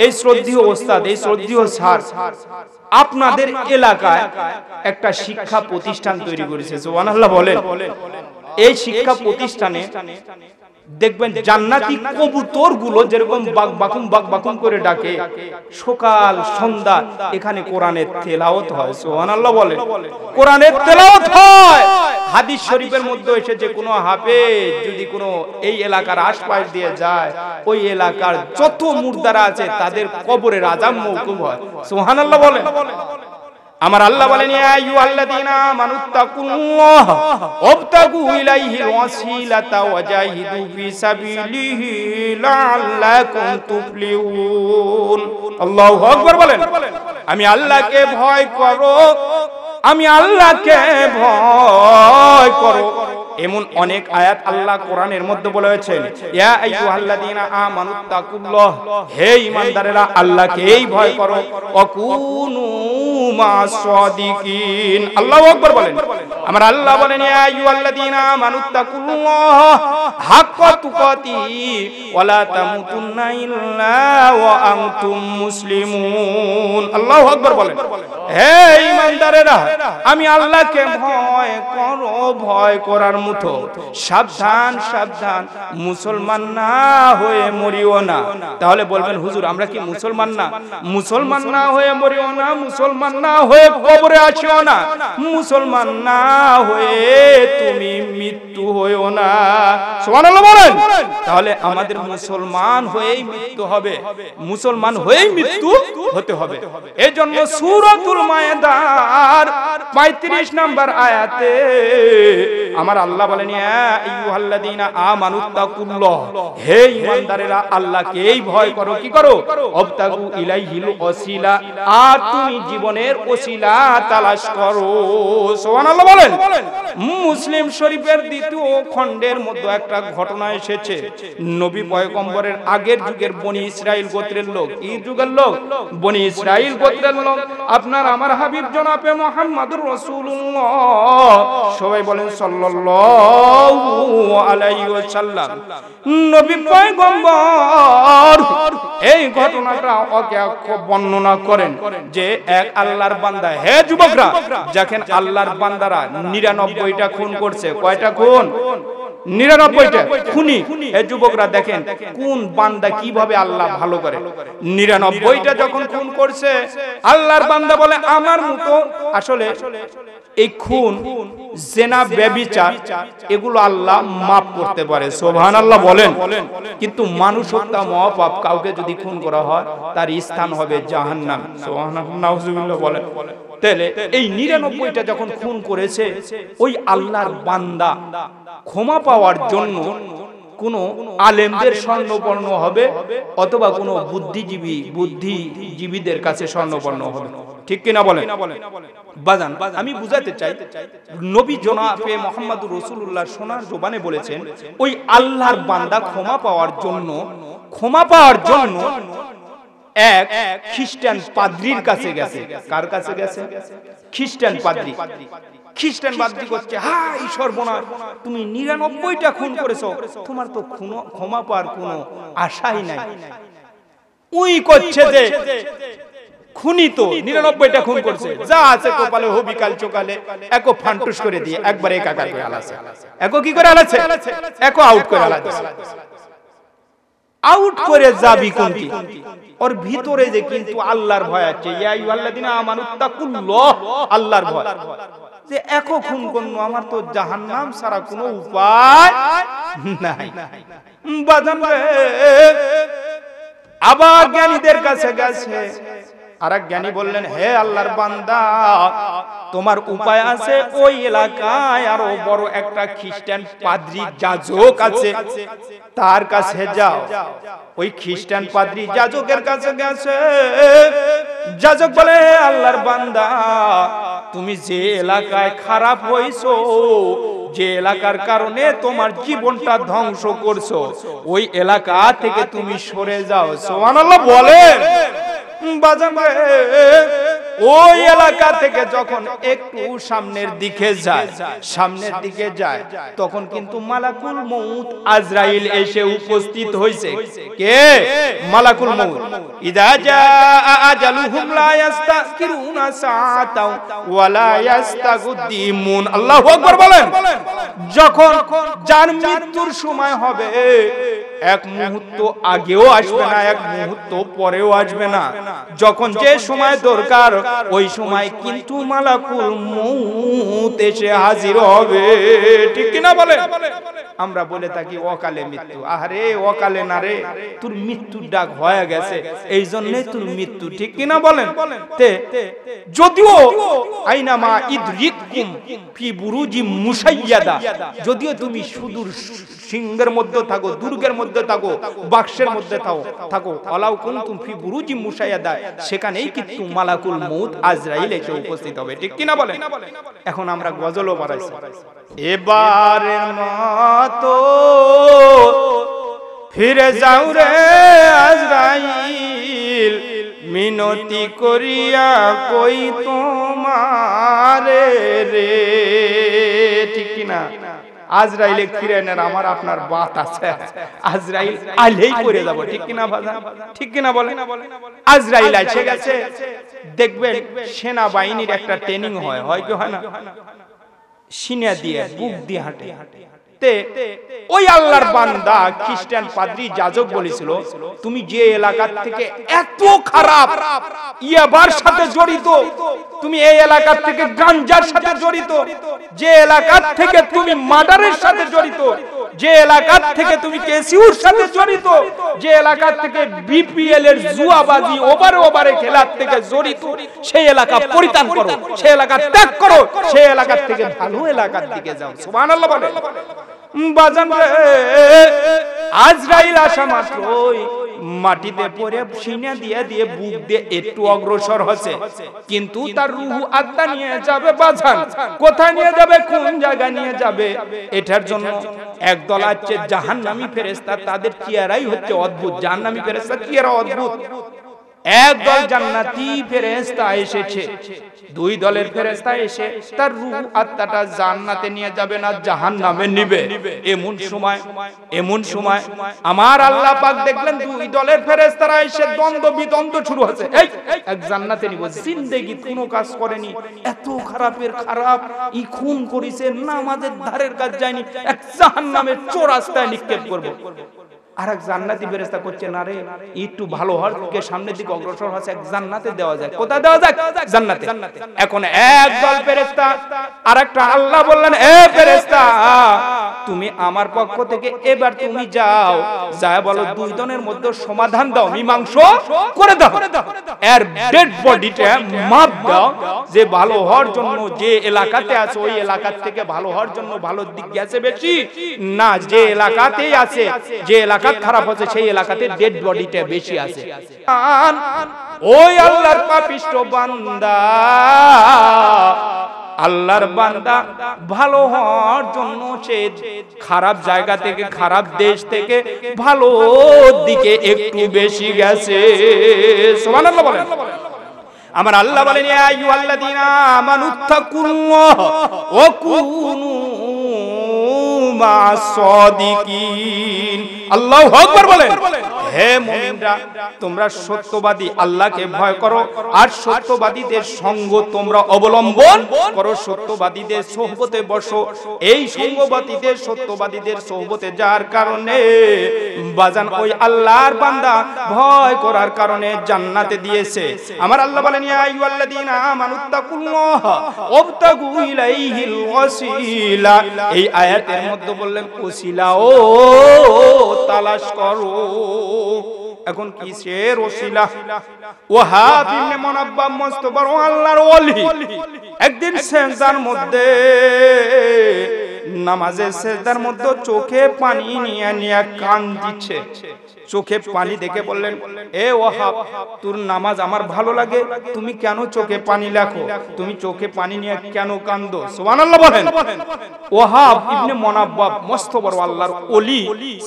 Speaker 1: এই শ্রদ্ধেয় ওস্তাদ, এই শ্রদ্ধেয় স্যার আপনাদের এলাকায় একটা শিক্ষা প্রতিষ্ঠান তৈরি করেছে। সুবহানাল্লাহ বলেন। এই শিক্ষা প্রতিষ্ঠানে দেখবেন জান্নাতি কবুতর গুলো যেরকম বাকবাকুম করে ডাকে, সকাল সন্ধ্যা এখানে কোরআনের তেলাওয়াত হয়। সুবহানাল্লাহ বলেন। কোরআনের তেলাওয়াত হয়। হাদিস শরীফের মধ্যে এসেছে, কোন হাফেজ যদি কোন এই এলাকার আশপাশ দিয়ে যায়, ওই এলাকার যত মুর্দারা আছে তাদের কবরের আযাব মওকুফ হয়। সুবহানাল্লাহ বলেন। আমার আল্লাহ বলেন, ইয়া আইয়ুহাল্লাযীনা আমানুত্তাকুল্লাহ ওয়াবতাগু ইলাইহিল ওয়াসিলাতা ওয়াজাহিদু ফি সাবিলিহি লাআল্লাকুম তুফলিহুন। আল্লাহু আকবার বলেন। আমি আল্লাহকে ভয় করো, আমি আল্লাহকে ভয় করো। এমন অনেক আয়াত আল্লাহ কোরআনের মধ্যে বলেছেন, ইয়া আইয়ুহাল্লাযীনা আমানুত্তাকুল্লাহ, হে ঈমানদারেরা আল্লাহকেই ভয় করো, ওয়াকুনু মা'আস সাদিকিন। আল্লাহু আকবার বলেন। আমার আল্লাহ বলেন, ইয়া আইয়ুহাল্লাযীনা আমানুত্তাকুল্লাহ হাক্কা তুকাতিহি ওয়া লা তামুতুন্না ইল্লা ওয়া আনতুম মুসলিমুন। আল্লাহু আকবার বলেন। হে ঈমানদারেরা, আমি আল্লাহকে ভয় করো, ভয় করার মতো সাবধান সাবধান, মুসলমান না হয়ে মরিও না। তাহলে বলবেন হুজুর আমরা কি মুসলমান না? মুসলমান না হয়ে মরিও না, মুসলমান না হয়ে কবরে আসিও না, মুসলমান না হয়ে তুমি মৃত্যু হইও না। সুবহানাল্লাহ বলেন। তাহলে আমাদের মুসলমান হয়েই মৃত্যু হবে, মুসলমান হয়েই মৃত্যু হতে হবে। এই জন্য সূরাতুল মায়েদার 35 নম্বর আয়াতে আমার আল্লাহ বলেন, ইয়া আইয়ুহাল্লাযীনা আমানুত্তাকুল্লাহ, হে ঈমানদারেরা আল্লাহকেই ভয় করো। কি করো? অবতাগু ইলাইহিল ওসিলা, আর তুমি জীবনের ওসিলা তালাশ করো। সুবহানাল্লাহ বলেন। মুসলিম শরীফের 2য় খণ্ডের মধ্যে একটা ঘটনা এসেছে। নবী পয়গম্বরের আগের যুগের বনি ইসরাইল গোত্রের লোক, এই যুগের লোক বনি ইসরাইল গোত্রের লোক, আপনার আমার হাবিব জনাবে মুহাম্মদুর রাসূলুল্লাহ, সবাই বলেন সাল্লাল্লাহু আলাইহি ওয়াসাল্লাম, নবী পয়গম্বর এই ঘটনাটা ওকে বর্ণনা করেন যে এক আল্লাহর বান্দা, হে যুবকরা, যখন আল্লাহর বান্দারা 99টা খুন করছে, কয়টা খুন? 99টা খুনি। এই যুবকরা দেখেন কোন বান্দা কিভাবে আল্লাহ ভালো করে। 99টা যখন খুন করছে, আল্লাহর বান্দা বলে আমার মতো আসলে এই খুন, জিনা, ব্যভিচার এগুলো আল্লাহ মাফ করতে পারে। সুবহানাল্লাহ বলেন। কিন্তু মানুষ হত্যা মহাপাপ, কাউকে যদি খুন করা হয় তার স্থান হবে জাহান্নাম। সুবহানাল্লাহ, নাউজুবিল্লাহ বলেন। তাহলে এই 99টা যখন খুন করেছে, ওই আল্লাহর বান্দা ক্ষমা পাওয়ার জন্য কোন আলেমদের স্বর্ণপর্ণ হবে অথবা কোন বুদ্ধিজীবীদের কাছে স্বর্ণপর্ণ হবে। ঠিক কিনা বলেন? বাজান, আমি বুঝাতে চাই, নবী জনাবে মুহাম্মদুর রাসূলুল্লাহ সোনার জবানে বলেছেন, ওই আল্লাহর বান্দা ক্ষমা পাওয়ার জন্য এক খ্রিস্টান পাদ্রীর কাছে গেছে। কার কাছে গেছে? খ্রিস্টান পাদ্রী। খ্রিস্টান পাদ্রী করছে, হাই সর্বনাশ, তুমি 99টা খুন করেছো, তোমার তো ক্ষমা পাওয়ার কোনো আশাই নাই। ওই করছে যে খুনি তো 99টা খুন করছে, যা আছে কপালে হবি কাল চোকালে একো ফান্টুস করে দিয়ে একবারে একাকার করে আলাছে। একো কি করে আলাছে? একো আউট করে আলাছে। আউট করে যাবি কোনটি? ওর ভিতরে যে কিন্তু আল্লাহর ভয় আছে, ইয়া আইয়ুহাল্লাযীনা আমানুত্তাকুল্লাহ, আল্লাহর ভয়, যে একো খুন করব আমার তো জাহান্নাম ছাড়া কোনো উপায় নাই। বাজান রে, আবার জ্ঞানীদের কাছে গেছে। আরেক জ্ঞানী বললেন, হে আল্লাহর বান্দা, তোমার উপায় আছে, ওই এলাকায় আরো বড় একটা খ্রিস্টান পাদ্রী যাজক আছে, তার কাছে যাও। ওই খ্রিস্টান পাদ্রী যাজকের কাছে গেছে। যাজক বলে, হে আল্লাহর বান্দা, তুমি যে এলাকায় খারাপ হইছো, যে এলাকার কারণে তোমার জীবনটা ধ্বংস করছো, ওই এলাকা থেকে তুমি সরে যাও। সুবহানাল্লাহ বলেন। বাজান রে, ওই এলাকা থেকে যখন একটু সামনের দিকে যায়, তখন কিন্তু মালাকুল মউত আজরাইল এসে উপস্থিত হইছে। কে? মালাকুল মউত। ইদা জাআ আজালুহুম লা ইস্তাখিরুনা সাআতাও ওয়া লা ইস্তাগদিমুন। আল্লাহু আকবার বলেন। যখন যার মৃত্যুর সময় হবে, এক মুহূর্ত আগেও আসবে না, এক মুহূর্ত পরেও আসবে না। যখন যে সময় দরকার, ওই সময় কিন্তু মালাকুল মউত এসে হাজির হবে। ঠিক কি না বলে? আমরা বলে থাকি অকালে মৃত্যু। আরে অকালে না রে, তোর মৃত্যুর ডাক হয়ে গেছে, এই জন্যই তোর মৃত্যু। ঠিক কি না বলেন? যদিও আইনামা ইদরিকুম ফি বুরুজি মুশাইয়াদা, যদিও তুমি সুদূর সিংহের মধ্যে থাকো, দুর্গের মধ্যে থাকো, বাক্সের মধ্যে থাকো, আলাউ কুনতুম ফি বুরুজি মুশাইয়াদা, সেখানেই কিন্তু মালাকুল মউত আজরাইল এসে উপস্থিত হবে। ঠিক কি না বলেন? এখন আমরা গজলও বাড়াইছি, এবারের মতো ফিরে যাও রে আজরাইল, মিনতি করিয়া কই তোমারে রে। ঠিক কি না? আজরাইলে কিরেনের আমার আপনার বাত আছে, আজরাইল আইলেই পড়ে যাব, ঠিক কিনা বাজান, ঠিক কিনা বলেন? আজরাইল এসে গেছে, দেখবেন সেনাবাহিনীর একটা ট্রেনিং হয়, হয় কি হয় না? সিনা দিয়ে বুক দিয়ে হাঁটে, ওই আল্লাহর বান্দা খ্রিস্টান পাদ্রী যাজক বলেছিল, তুমি যে এলাকার থেকে এত খারাপ ইয়াবার সাথে জড়িত, তুমি এই এলাকার থেকে গাঞ্জার সাথে জড়িত, যে এলাকার থেকে তুমি মার্ডারের সাথে জড়িত, যে এলাকার থেকে তুমি কেসিউর সাথে জড়িত, যে এলাকার থেকে বিপিএল এর জুয়াবাজি ওভারে খেলার থেকে জড়িত, সেই এলাকা পরিত্যাগ করো, সেই এলাকা ত্যাগ করো, সেই এলাকার থেকে ভালো এলাকার দিকে যাও। সুবহানাল্লাহ বলে। বাজান রে, আজরাইল আসা মাত্রই মাটিতে পড়ে সিনা দিয়ে বুক দিয়ে একটু অগ্রসর হচ্ছে, কিন্তু তার রূহ আত্মা নিয়ে যাবে বাজান, কোথায় নিয়ে যাবে, কোন জায়গায় নিয়ে যাবে? এটার জন্য একদল আছে জাহান্নামী ফেরেশতা, তাদের চেহারাই হচ্ছে অদ্ভুত। জাহান্নামী ফেরেশতা চেহারা অদ্ভুত। একদল জান্নাতি ফেরেশতা এসেছে, দুই দলের ফেরেশতা এসে তার রূহ আত্মাটা জান্নাতে নিয়ে যাবে না জাহান্নামে নিবে। এমন সময় আমার আল্লাহ পাক দেখলেন দুই দলের ফেরেশতারা এসে দ্বন্দ্ব বিদ্বন্দ্ব শুরু হচ্ছে। এই এক জান্নাতে নিব, জিন্দেগি কোনো কাজ করেনি, এত খারাপের খারাপ, ই খুন করেছে, নামাজের ধারের কাজ যায়নি, এক জাহান্নামের চৌরাস্তায় নিক্ষেপ করব। আর এক জান্নাতি ফেরেশতা করছে, না রে, একটু ভালো হওয়ার দিকে সামনের দিকে অগ্রসর হচ্ছে, এক জান্নাতে দেওয়া যায়। কোথায় দেওয়া যায়? জান্নাতে। এখন একদল ফেরেশতা আরেকটা আল্লাহ বললেন, এ ফেরেশতা, তুমি আমার পক্ষ থেকে এবার তুমি যাও, যায় বলো দুই জনের মধ্যে সমাধান দাও, মীমাংসা করে দাও, এর ডেড বডিটা মাপ দাও, যে ভালো হওয়ার জন্য যে এলাকাতে আছে ওই এলাকা থেকে ভালো হওয়ার জন্য ভালো দিক গেছে বেশি, না যে এলাকাতেই আছে, যে এলাকা খারাপ হচ্ছে সেই এলাকাতে ডেড বডিটা বেশি আছে। ওই আল্লাহর পাপিষ্ট বান্দা, আল্লাহর বান্দা ভালো হওয়ার জন্য সে খারাপ জায়গা থেকে, খারাপ দেশ থেকে ভালো দিকে একটু বেশি গেছে। সুবহানাল্লাহ বলেন। আমার আল্লাহ বলেন, ইয়া আইয়ুহাল্লাযীনা আমানুত্তাকুল্লাহ ওয়া কুনু মা'আস সাদিকিন। আল্লাহু আকবার বলেন। হে মুমিনরা, তোমরা সত্যবাদী আল্লাহকে ভয় করো আর সত্যবাদীদের সঙ্গ তোমরা অবলম্বন করো, সত্যবাদীদের সোহবতে বসো। এই সঙ্গবাদীদের, সত্যবাদীদের সোহবতে যার কারণে বাজান ওই আল্লাহর বান্দা ভয় করার কারণে জান্নাতে দিয়েছে। আমার আল্লাহ বলেন, ইয়া আইয়ুহাল্লাযীনা আমানুত্তাকুল্লাহ ওয়াবতাগু ইলাইহিল ওয়াসিলা। এই আয়াতের মধ্যে বললেন ওসিলা ও তালাশ করো। এখন কিসের ওসিলা? ওয়াহাব ইবনে মুনাব্বাহ মস্ত বড় আল্লাহর ওলি, একদিন সেজদার মধ্যে, নামাজের সেজদার মধ্যে চোখে পানি নিয়ে কাঁদছে। চোখে পানি দেখে বললেন, এ ওয়াহাব, তোর নামাজ আমার ভালো লাগে, তুমি কেন চোখে পানি রাখো? তুমি চোখে পানি নিয়ে কেন কাঁদো? সুবহানাল্লাহ বলেন। ওয়াহাব ইবনে মুনাব্বাহ মস্ত বড় আল্লাহর ওলি,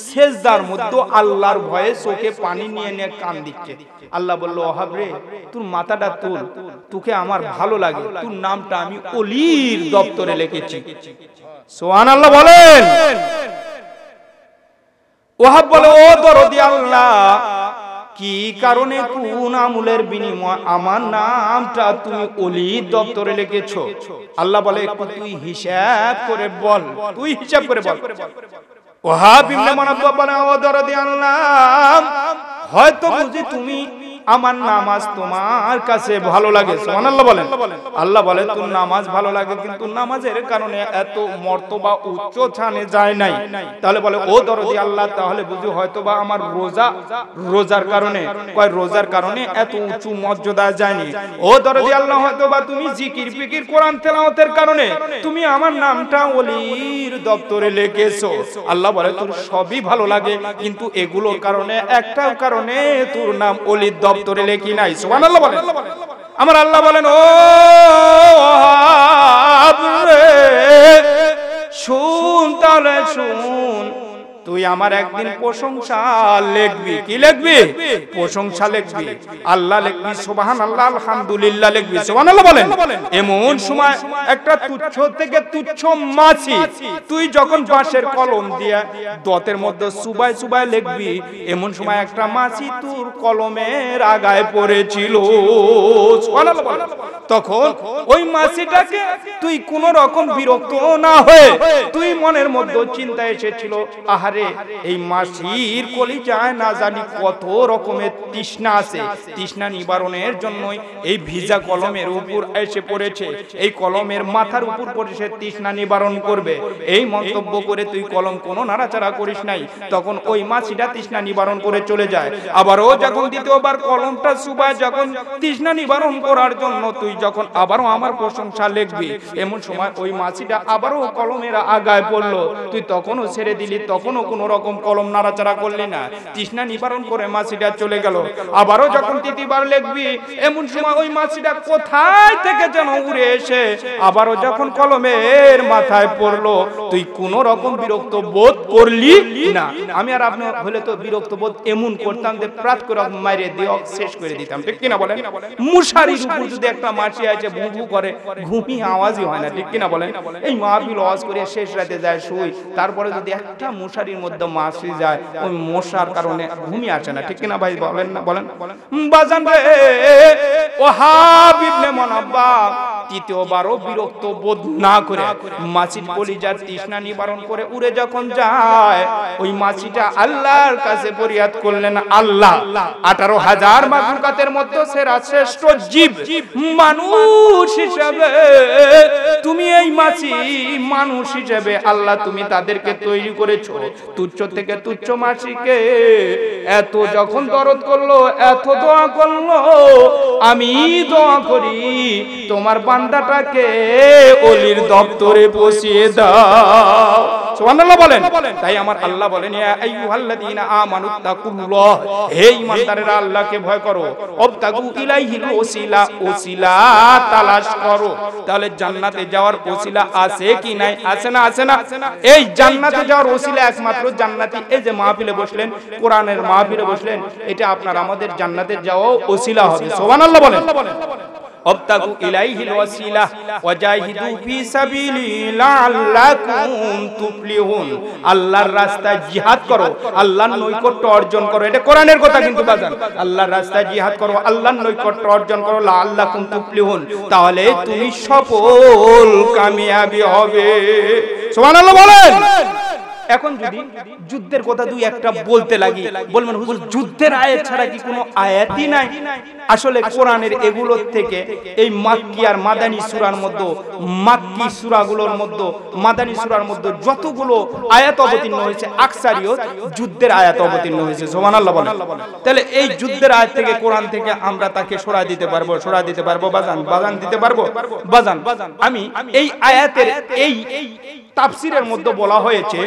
Speaker 1: সেজদার মধ্যে আল্লাহর ভয়ে চোখে পানি নিয়ে কাঁদছে। আল্লাহ বলল, ওয়াহাব রে, তোর মাথাটা তুল, তোকে আমার ভালো লাগে, তোর নামটা আমি ওলির দপ্তরে লিখেছি। সুবহানাল্লাহ বলেন। ওয়াহাব বলে, ও দরদি আল্লাহ, কি কারণে কোন আমলের বিনিময়ে আমার নামটা তুমি ওলি দপ্তরে লিখেছো? আল্লাহ বলে, তুই হিসাব করে বল, তুই হিসাব করে বল। ওয়াহাব ইবনে মুনাব্বাহ বলে, ও দরদি আল্লাহ, হয়তো বুঝি তুমি আমার নামাজ তোমার কাছে ভালো লাগে। সুবহানাল্লাহ বলেন। আল্লাহ বলে, তোর নামাজ ভালো লাগে, কিন্তু নামাজের কারণে এত মর্তবা উচ্চ স্থানে যায় নাই। তাহলে বলে, ও দরদি আল্লাহ, তাহলে বুঝি হয়তোবা আমার রোজার কারণে, কয় রোজার কারণে এত উঁচু মর্যাদা যায়নি। ও দরদি আল্লাহ, হয়তোবা তুমি জিকির ফিকির কোরআন তেলাওয়াতের কারণে তুমি আমার নামটা ওলির দপ্তরে লিখেছো। আল্লাহ বলে, তোর সবই ভালো লাগে, কিন্তু এগুলোর কারণে, একটাও কারণে তোর নাম ওলির দপ্তরে লেখি নাই। সুবহানাল্লাহ বলেন। আমার আল্লাহ বলেন, ও শুন, তাহলে শুন, তুই আমার একদিন প্রশংসা লিখবি। কি লিখবি? প্রশংসা লিখবি, আল্লাহ লিখবি, সুবহানাল্লাহ, আলহামদুলিল্লাহ লিখবি। সুবহানাল্লাহ বলেন। এমন সময় একটা তুচ্ছ থেকে তুচ্ছ মাছি তুই যখন বাঁশের কলম দিয়ে দতের মধ্যে সুবাই সুবাই লিখবি, এমন সময় একটা মাছি তোর কলমের আগায় পড়েছিল। সুবহানাল্লাহ বলেন। তখন ওই মাছিটাকে তুই কোন রকম বিরক্ত না হয়ে তুই মনের মধ্যে চিন্তা এসেছিল, আহারে এই মাছির কলিজায় না জানি কত রকমের তৃষ্ণা আছে, তৃষ্ণা নিবারণের জন্যই এই ভিজা কলমের উপর এসে পড়েছে, এই কলমের মাথার উপর পড়ে সে তৃষ্ণা নিবারণ করবে। এই মন্তব্য করে তুই কলম কোনো নাড়াচাড়া করিস নাই। তখন ওই মাছিটা তৃষ্ণা নিবারণ করে চলে যায়। আবারও যখন দ্বিতীয়বার কলমটা সুবায় যখন তৃষ্ণা নিবারণ করার জন্য তুই যখন আবারও আমার প্রশংসা লিখবি, এমন সময় ওই মাছিটা আবারও কলমের আগায় পড়লো, তুই তখনও ছেড়ে দিলি, তখনও কোনো রকম কলম নাড়াচাড়া করলি না, তৃষ্ণা নিবারণ করে মাছিটা চলে গেল। আবারও যখন তৃতীয়বার লিখবি, এমন সময় ওই মাছিটা কোথায় থেকে যেন উড়ে এসে আবারও যখন কলমের মাথায় পড়লো, তুই কোনো রকম বিরক্ত বোধ করলি না। আমি আর আপনি হলে তো বিরক্ত বোধ এমন করতাম যে প্রাত করে মাইরে দিয়ে শেষ করে দিতাম, ঠিক কিনা বলেন? মুশারির উপর যদি একটা মাছি আছে ভু ভু করে, ঘুমি আওয়াজই হয় না, ঠিক কিনা বলেন? এই মাহফিল ওয়াজ করে শেষ রাতে যায় শুই, তারপরে যদি একটা মশারির মধ্যে মাছি যায়, ওই মশার কারণে ঘুমি আসে না, ঠিক কিনা ভাই বলেন না? বলেন বাজান রে ওয়াহাব ইবনে মুনাব্বা তৃতীয়বারও বিরক্ত বোধ না করে মাছির কলিজার তৃষ্ণা নিবারণ করে উড়ে যখন যায়, ওই মাছিটা আল্লাহর কাছে ফরিয়াদ করলেন, আল্লাহ 18,000 মাখলুকাতের মধ্যে সেরা শ্রেষ্ঠ জীব মানুষ হিসেবে তুমি এই মাছি মানুষ হিসেবে আল্লাহ তুমি তাদেরকে তৈরি করেছো। তুচ্ছ থেকে তুচ্ছ মাছিকে এত যখন দরদ করলো, এত দোয়া করলো, আমি দোয়া করি তোমার বান্দাটাকে ওলির দপ্তরে বসিয়ে দাও। সুবহানাল্লাহ বলেন। তাই আমার আল্লাহ বলেন, ইয়া আইয়ুহাল্লাযীনা আমানুত্তাকুল্লাহ, হে ঈমানদারেরা আল্লাহকে ভয় করো, ওয়াবতাগু ইলাইহিল ওসিলা, ওসিলা তালাশ করো। তাহলে জান্নাতে যাওয়ার ওসিলা আছে কি নাই? আছে না? আছে না? এই জান্নাতে যাওয়ার ওসিলা একমাত্র জান্নাতি। এই যে মাহফিলে বসলেন, কোরআনের মাহফিলে বসলেন, এটা আপনার আমাদের জান্নাতে যাওয়াও ওসিলা হবে। সুবহানাল্লাহ বলেন। ওয়াবতাগু ইলাইহিল ওয়াসিলা ওয়াজাহিদু ফি সাবিলি লাআল্লাকুম তুফলিহুন। আল্লাহর রাস্তায় জিহাদ করো, আল্লাহর নৈকট্য অর্জন করো। এটা কোরআনের কথা কিন্তু বাজান। আল্লাহর রাস্তায় জিহাদ করো, আল্লাহর নৈকট্য অর্জন করো, লাআল্লাকুম তুফলিহুন, তাহলে তুমি সফল কামিয়াবি হবে। সুবহানাল্লাহ বলেন। এখন যদি যুদ্ধের কথা দুই একটা বলতে লাগি, বলবেন হুজুর যুদ্ধের আয়াত ছাড়া কি কোনো আয়াতই নাই? আসলে কোরআনের এগুলোর থেকে এই মাক্কি আর মাদানী সূরার মধ্যে, মাক্কি সূরাগুলোর মধ্যে, মাদানী সূরার মধ্যে যতগুলো আয়াত অবতীর্ণ হয়েছে আকসারিয়ত যুদ্ধের আয়াত অবতীর্ণ হয়েছে। সুবহানাল্লাহ বলেন। তাহলে এই যুদ্ধের আয়াত থেকে, কোরআন থেকে আমরা তাকে সরা দিতে পারবো, সরা দিতে পারবো বাজান, বাজান দিতে পারবো বাজান। আমি এই আয়াতের এই তাফসীরের মধ্যে বলা হয়েছে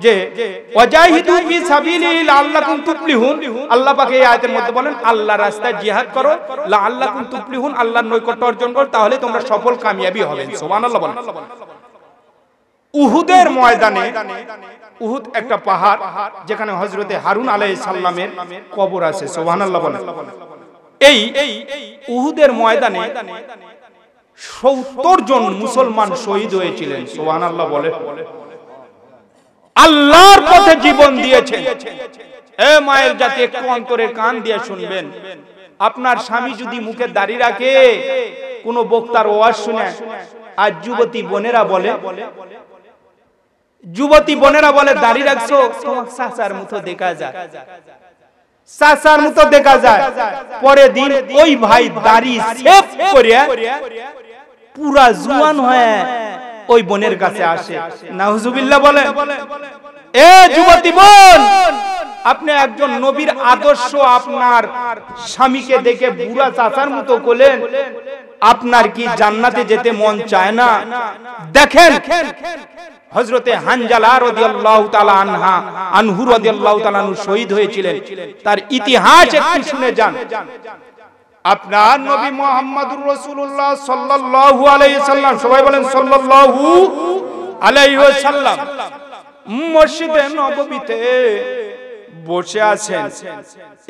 Speaker 1: যে ওয়াজাহিদু ফি সাবিলিহি লাআল্লাকুম তুফলিহুন, আল্লাহ পাক এই আয়াতের মধ্যে বলেন আল্লাহর রাস্তায় জিহাদ করো, লাআল্লাকুম তুফলিহুন, আল্লাহর নৈকট্য অর্জন করো, তাহলে তোমরা সফল কামিয়াবি হবে। সুবহানাল্লাহ বলেন। উহুদের ময়দানে, উহুদ একটা পাহাড় যেখানে হযরতে হারুন আলাইহিস সালামের কবর আছে। সুবহানাল্লাহ বলেন। এই উহুদের ময়দানে 70 জন মুসলমান শহীদ হয়েছিলেন। সুবহানাল্লাহ বলে। আল্লাহর পথে জীবন দিয়েছেন। এ মায়ের জাতি একটু অন্তরে কান দিয়ে শুনবেন। আপনার স্বামী যদি মুখে দাড়ি রাখে, কোন বক্তার ওয়াজ শুনে, আজ যুবতী বোনেরা বলে, যুবতী বোনেরা বলে দাড়ি রাখছো তোমার চাচার মতো দেখা যায়, চাচার মতো দেখা যায়। পরে দিন ওই ভাই দাড়ি সেভ করে পুরা জুয়ান হয়ে ওই বোনের কাছে আসে। নাউজুবিল্লাহ বলে। এ যুবতী বোন, আপনি একজন নবীর আদর্শ আপনার স্বামীকে দেখে বুড়া চাচার মতো করলেন, আপনার কি জান্নাতে যেতে মন চায় না? দেখেন হযরতে হানজালা রাদিয়াল্লাহু তাআলা আনহু রাদিয়াল্লাহু তাআলা আনহু শহীদ হয়েছিলেন, তার ইতিহাস একটু শুনে যান। আপনার নবী মুহাম্মদুর রাসূলুল্লাহ সাল্লাল্লাহু আলাইহি সাল্লাম, সবাই বলেন সাল্লাল্লাহু আলাইহি ওয়াসাল্লাম, মসজিদে নববীতে বসে আছেন,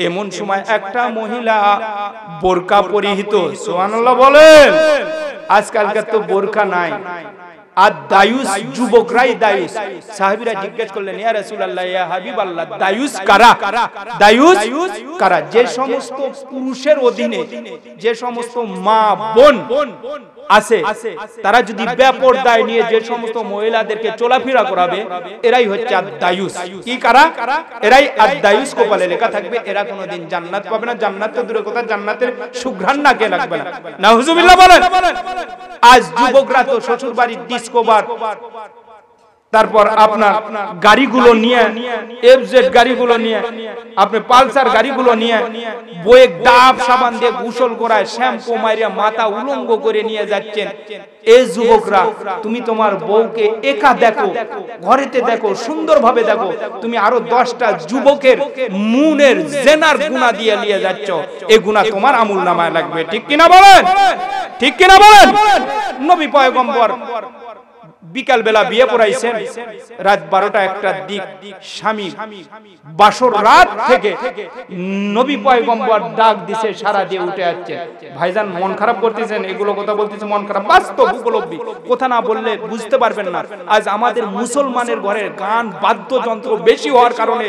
Speaker 1: এমন সময় একটা মহিলা বোরকা পরিহিত, সুবহানাল্লাহ বলেন। আজকালকার তো বোরকা নাই, আর দায়ুস যুবকরাই দায়ুস। সাহাবীরা জিজ্ঞেস করলেন, ইয়া রাসূলুল্লাহ, ইয়া হাবিবাল্লাহ, দায়ুস কারা? দায়ুস কারা? যে সমস্ত পুরুষের অধীনে যে সমস্ত মা বোন আছে, তারা যদি বেপরদায় নিয়ে যে সমস্ত মহিলাদেরকে চলাফেরা করাবে, এরাই হচ্ছে আদ-দায়ুস। কি কারা? এরাই আদ-দায়ুস। কপালে লেখা থাকবে এরা কোনোদিন জান্নাত পাবে না। জান্নাত তো দূরের কথা, জান্নাতের সুঘ্রাণ নাকে লাগবে না। নাউজুবিল্লাহ বলেন। আজ যুবকরা তো শ্বশুর বাড়ির ডিসকভার, তারপর আপনার গাড়িগুলো নিয়ে, এফজেড গাড়িগুলো নিয়ে, আপনি পালসার গাড়িগুলো নিয়ে বয়ে ডাব সাবান দিয়ে গোসল করায়, শ্যাম্পু মারিয়া মাথা উলঙ্গ করে নিয়ে যাচ্ছেন। এই যুবকরা, তুমি তোমার বউকে একা দেখো, ঘরেতে দেখো, সুন্দরভাবে দেখো, তুমি আরো 10টা যুবকের মুনের জেনার গুনাহ দিয়ে নিয়ে যাচ্ছ, এই গুনাহ তোমার আমলনামায় লাগবে। ঠিক কিনা বলেন? ঠিক কিনা বলেন? নবী পয়গম্বর বিকাল বেলা বিয়ে পড়াইছেন, রাত 12টা-1টার দিক স্বামী বাসর রাত থেকে নবী পয়গম্বর ডাক দিছে, সারা দিয়ে উঠে যাচ্ছে। ভাইজান মন খারাপ করতেছেন, এগুলো কথা বলতেছে মন খারাপ, বাস্তব উপলব্ধি, কথা না বললে বুঝতে পারবেন না। আজ আমাদের মুসলমানের ঘরের গান বাদ্যযন্ত্র বেশি হওয়ার কারণে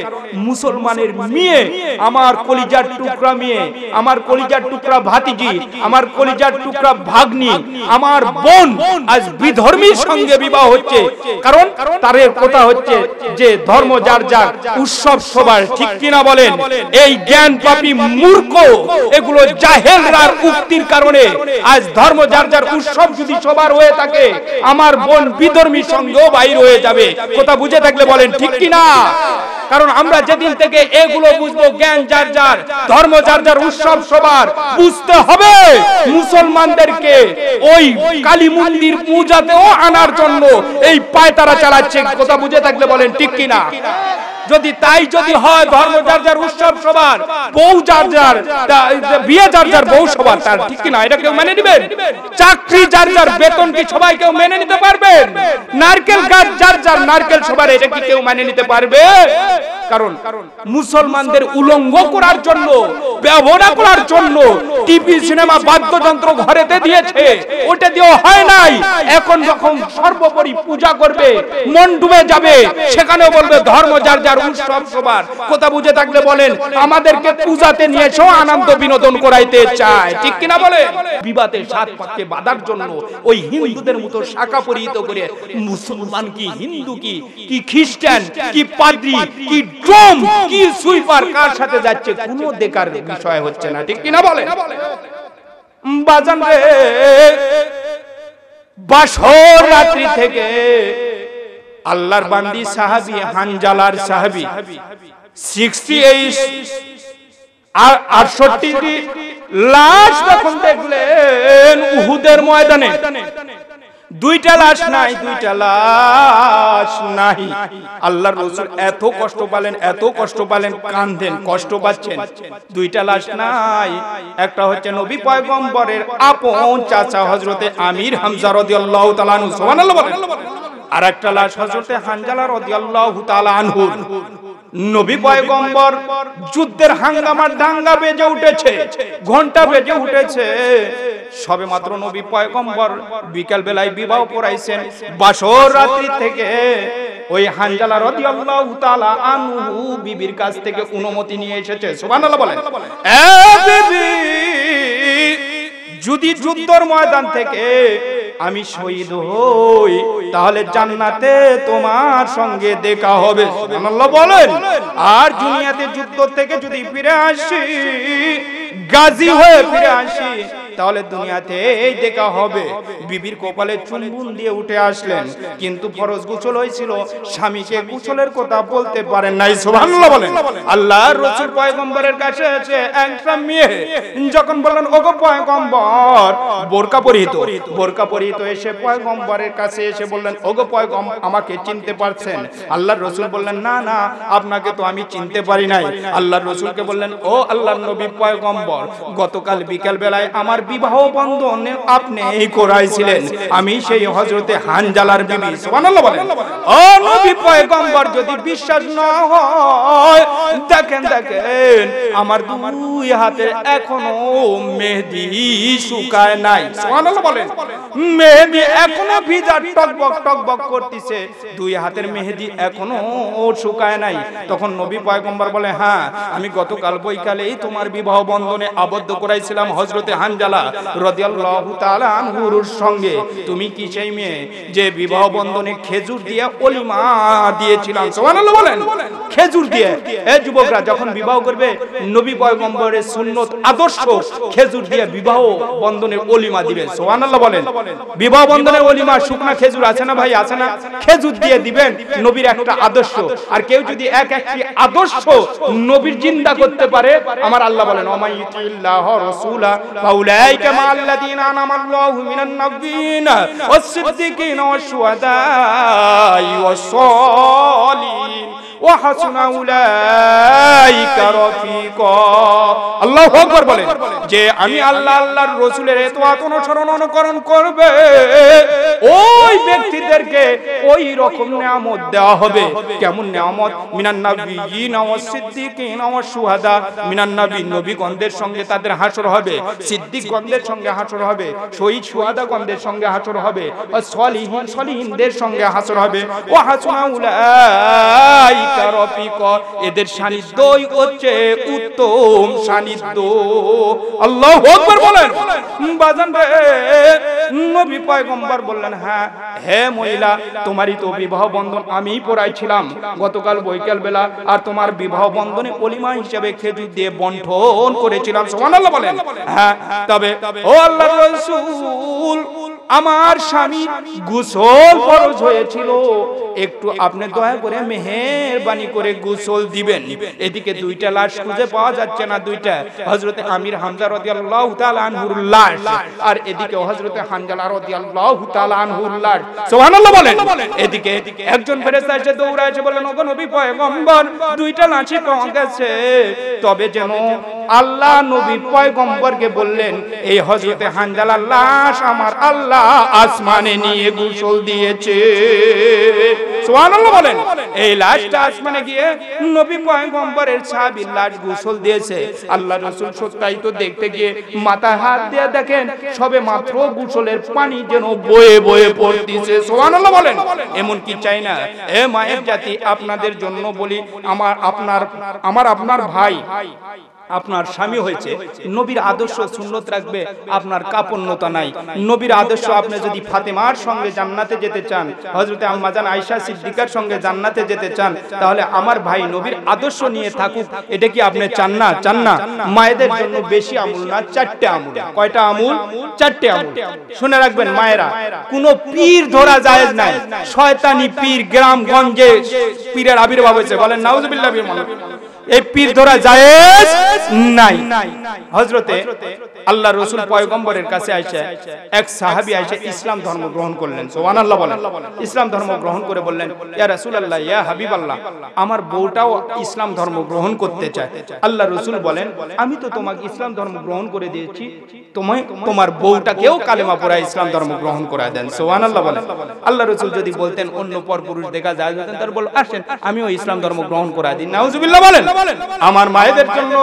Speaker 1: মুসলমানের মেয়ে, আমার কলিজার টুকরা মেয়ে, আমার কলিজার টুকরা ভাতিজি, আমার কলিজার টুকরা ভাগ্নি, আমার বোন আজ বিধর্মীর সঙ্গে বিবাহ হচ্ছে। কারণ তার কথা হচ্ছে যে ধর্ম যার যার, উৎসব সবার। ঠিক কিনা বলেন? এই জ্ঞান পাপী মূর্খ, এগুলো জাহেলরার উক্তির কারণে আজ ধর্ম যার যার, উৎসব যদি সবার হয়ে থাকে, আমার বোন বিধর্মীর সঙ্গেও বাইর হয়ে যাবে। কথা বুঝে থাকলে বলেন ঠিক কিনা? কারণ আমরা যেদিন থেকে এগুলো বুঝবো, জ্ঞান যার যার, ধর্ম যার যার, উৎসব সবার, বুঝতে হবে মুসলমানদেরকে ওই কালী মন্দির পূজাতেও আনার জন্য এই পায়তারা চালাচ্ছে। কথা বুঝে থাকলে বলেন ঠিক কিনা? যদি তাই যদি হয়, ধর্ম যার যার, উৎসব সবার, বউ যার যার, বিয়ে যার যার, বউ সবার, তার ঠিক কিনা? এটা কেউ মেনে নেবেন? চাকরি যার যার, বেতন কি সবাই কেউ মেনে নিতে পারবেন? নারকেল গাছ যার যার, নারকেল সবার, এটা কি কেউ মেনে নিতে পারবে? কারণ মুসলমানদের উলঙ্গ করার জন্য, ব্যবহার করার জন্য টিভি, সিনেমা, বাদ্যযন্ত্র ঘরেতে দিয়েছে, ওটা দিয়েও হয় নাই। এখন যখন সর্বোপরি পূজা করবে, মন ডুবে যাবে, সেখানেও বলবে ধর্ম যার যার, উৎসব সবার। কথা বুঝে থাকলে বলেন, আমাদেরকে পূজাতে নিয়ে এসো, আনন্দ বিনোদন করাইতে চায়। ঠিক কিনা বলেন? বিবাদে সাত পাককে বাঁধার জন্য ওই হিন্দুদের মতো শাখা পরিহিত করে মুসলমান কি, হিন্দু কি, কি খ্রিস্টান, কি পাদ্রী, কি ড্রম, কি সুইপার কার সাথে যাচ্ছে, কোনো দেখার বিষয় হচ্ছে না। ঠিক কিনা বলেন? বাজান রে, বাসর রাত্রি থেকে আল্লাহর বান্দি সাহাবী হানজালার সাহাবী 68 লাশ যখন দেখলেন উহুদের ময়দানে, দুইটা লাশ নাই, দুইটা লাশ নাই। আল্লাহর রাসূল এত কষ্ট পেলেন, এত কষ্ট পেলেন, কাঁদেন, কষ্ট পাচ্ছেন। দুইটা লাশ নাই, একটা হচ্ছে নবী পয়গম্বরের আপন চাচা হযরতে আমির হামজা রাদিয়াল্লাহু তাআলা আনহু, সুবহানাল্লাহ বলেন। আর একটা লাশ হযরতে হানজালা রাদিয়াল্লাহু তাআলা আনহু। নবী পয়গম্বর যুদ্ধের হাঙ্গামার দাঙ্গা বেজে উঠেছে, ঘন্টা বেজে উঠেছে, সবে মাত্র নবী পয়গম্বর বিকাল বেলায় বিবাহ পড়াইছেন। বাসর রাত্রি থেকে ওই হানজালা রাদিয়াল্লাহু তাআলা আনহু বিবির কাছ থেকে অনুমতি নিয়ে এসেছে। সুবহানাল্লাহ বলেন। এ বিবি, যদি যুদ্ধের ময়দান থেকে আমি শহীদ হই, তাহলে জান্নাতে তোমার সঙ্গে দেখা হবে। সুবহানাল্লাহ বলেন। আর দুনিয়াতে যুদ্ধ থেকে যদি ফিরে আসি, গাজী হয়ে ফিরে আসি, তাহলে দুনিয়াতে এই দেখা হবে। বিবির কপালে চুম্বন দিয়ে উঠে আসলেন, কিন্তু ফরজ গোসল হয়েছিল, স্বামীকে গোসলের কথা বলতে পারেন নাই। সুবহানাল্লাহ বলেন। আল্লাহর রাসূল পয়গম্বরের কাছে এসে একটা মেয়ে যখন বললেন, ওগো পয়গম্বর, বোরকা পরিহিত, বোরকা পরিহিত এসে পয়গম্বরের কাছে এসে বললেন, ওগো পয়গম্বর, আমাকে চিনতে পারছেন? আল্লাহর রাসূল বললেন, না না, আপনাকে তো আমি চিনতে পারি নাই। আল্লাহর রাসূলকে বললেন, ও আল্লাহর নবী পয়গম্বর, গতকাল বিকাল বেলায় আমার বিবাহ বন্ধন আপনি করাইছিলেন, আমি সেই হযরতে হানজালার বিবি। সুবহানাল্লাহ বলেন। ও নবী পয়গম্বর, যদি বিশ্বাস না হয় দেখেন আমার দুই হাতে এখনো মেহেদি শুকায় নাই। সুবহানাল্লাহ বলেন। মেহেদি এখনো ভিজা টকবক টকবক করতেছে, দুই হাতের মেহেদি এখনো শুকায় নাই। তখন নবী পয়গম্বর বলে, হ্যাঁ আমি গতকাল বৈকালেই তোমার বিবাহ বন্ধনে আবদ্ধ করাইছিলাম হযরতে হানজালা রাদিয়াল্লাহু তাআলা আনহুর সঙ্গে। তুমি কি সেই মেয়ে যে বিবাহ বন্ধনে খেজুর দিয়ে ওলিমা দিয়েছিলাম? সুবহানাল্লাহ বলেন। খেজুর দিয়ে। এই যুবকরা যখন বিবাহ করবে, নবী পয়গম্বরের সুন্নত আদর্শ খেজুর দিয়ে বিবাহ বন্ধনে ওলিমা দিবে। সুবহানাল্লাহ বলেন। বিবাহ বন্ধনে ওলিমা শুকনা খেজুর আছে না ভাই, আছে না? খেজুর দিয়ে দিবেন, নবীর একটা আদর্শ। আর কেউ যদি একটি আদর্শ নবীর জিন্দা করতে পারে, আমার আল্লাহ বলেন, ওমাইয়ুতিল্লাহ রাসূলা ফাউলাইকা মাআল্লাযীনা আনামাল্লাহু মিনান নাবিয়্যিনা ওয়াস-সিদ্দীকিনা ওয়াশ-শুহাদাই ওয়াস-সালিহিন ওয়া হাসুনা উলাইকা রাফিকা। আল্লাহু আকবার বলেন যে আমি আল্লাহ আল্লাহর রাসূলের ইতাআত অনুসরণ অনুকরণ করবে, ওই ব্যক্তিদেরকে ওই রকম নিয়ামত দেওয়া হবে। কেমন নিয়ামত? মিনান নাবিয়্যিনা ওয়াস-সিদ্দীকিনা ওয়াশ-শুহাদা। মিনান নবী, নবীগণদের সঙ্গে তাদের হাসর হবে, সিদ্দিকগণদের সঙ্গে হাসর হবে, শহীদ শুহাদাগণদের সঙ্গে হাসর হবে, আর সলিহিন সলিহিনদের সঙ্গে হাসর হবে। ওয়া হাসুনা উলাইকা রাফিকা, এদের সান্নিধ্যই হচ্ছে উত্তম সান্নিধ্য। আল্লাহু আকবার বলেন। বাজান রে, নবী পয়গম্বর বললেন, হ্যাঁ হে মহিলা, তোমারই তো বিবাহ বন্ধন আমি পড়াইছিলাম গতকাল বৈকাল বেলা, আর তোমার বিবাহ বন্ধনে ওলিমা হিসেবে খেজুর দিয়ে বন্টন করেছিলাম। সুবহানাল্লাহ বলেন। হ্যাঁ, তবে ও আল্লাহর রাসূল, আমার স্বামী গোসল ফরজ হয়েছিল, একটু আপনি দয়া করে মেহেরবানি করে গোসল দিবেন। এদিকে দুইটা লাশ খুঁজে পাওয়া যাচ্ছে না, দুইটা হযরতে আমির হামজা রাদিয়াল্লাহু তাআলা আনহুর লাশ, আর এদিকে হযরতে হানজালা রাদিয়াল্লাহু তাআলা আনহুর লাশ। সুবহানাল্লাহ বলেন। এদিকে একজন ফেরেশতা এসে দৌড়ায় এসে বলেন, ওগো নবী পয়গম্বর, দুইটা লাশই পাওয়া গেছে। তবে যেন আল্লাহ নবী পয়গম্বরকে বললেন, এই হযরতে হানজালার লাশ আমার আল্লাহ আসমানে নিয়ে গোসল দিয়েছে। সুবহানাল্লাহ বলেন। এই লাশটা আসমানে গিয়ে নবী পয়গম্বরের সাহাবীর লাশ গোসল দিয়েছে। আল্লাহ রাসূল সত্যই তো দেখতে গিয়ে মাথায় হাত দিয়ে দেখেন সবে মাত্র গোসলের পানি যেন বয়ে বয়ে পড়তেছে। সুবহানাল্লাহ বলেন। এমন কি চাই না? এ মায়ের জাতি, আপনাদের জন্য বলি, আমার ভাই, আপনার স্বামী হয়েছে, নবীর আদর্শ সুন্নত রাখবে, আপনার কাপন্নতা নাই। নবীর আদর্শ, আপনি যদি ফাতেমার সঙ্গে জান্নাতে যেতে চান, হযরতে আম্মা জান আয়েশা সিদ্দিকার সঙ্গে জান্নাতে যেতে চান, তাহলে আমার ভাই নবীর আদর্শ নিয়ে থাকুক। এটা কি আপনি চান না? চান না? মায়েদের জন্য বেশি আমুল না, 4টে আমুল। কয়টা আমুল? 4টে আমুল। শুনে রাখবেন মায়েরা, কোন পীর ধরা জায়েজ নাই। শয়তানি পীর গ্রামগঞ্জে পীরের আবির্ভাব হয়েছে, বলেন নাউজুবিল্লাহ। এই পীর ধরা জায়েজ নাই। হযরতে আল্লাহ রাসূল পয়গম্বরের কাছে আয়েশা, এক সাহাবী আয়েশা ইসলাম ধর্ম গ্রহণ করলেন। সুবহানাল্লাহ বলেন। ইসলাম ধর্ম গ্রহণ করে বললেন, ইয়া রাসূলুল্লাহ, ইয়া হাবিবাল্লাহ, আমার বউটাও ইসলাম ধর্ম গ্রহণ করতে চায়। আল্লাহ রাসূল বলেন, আমি তো তোমাকে ইসলাম ধর্ম গ্রহণ করে দিয়েছি, তোমার বউটাকেও কালেমা পড়ায় ইসলাম ধর্ম গ্রহণ করায় দেন। সুবহানাল্লাহ বলেন। আল্লাহ রাসূল যদি বলতেন অন্য পরপুরুষ দেখা যায়, তার বল, আসেন আমিও ইসলাম ধর্ম গ্রহণ করায় দিই। নাউজুবিল্লাহ বলেন। আমার মায়েদের জন্য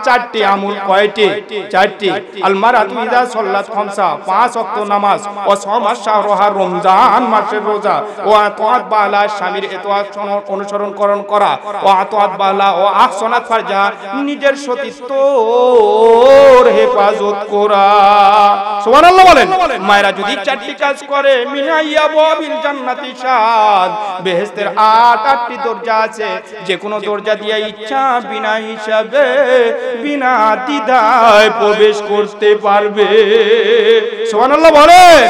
Speaker 1: 4টি আমল। কয়টি? 4টি। আল মারাতু ইযা সাল্লাত খামসা, 5 ওয়াক্ত নামাজ, ও সামাস শাহরুহা, রমজান মাসের রোজা, ও আতাত বালা, স্বামীর ইতাআত অনুসরণ করা, ও আতাত বালা ও আহসানাত ফারজা, নিজের সতীত্বর হেফাজত করা। সুবহানাল্লাহ বলেন। মায়েরা যদি 4টি কাজ করে, মিনাইয়া বাবিল জান্নাতি শাদ, বেহেশতের 8টি দরজা আছে, যে কোনো দরজা দিয়ে ইচ্ছা বিনা হিসাবে বিনা দ্বিধায় প্রবেশ করতে পারবে। সুবহানাল্লাহ বলেন।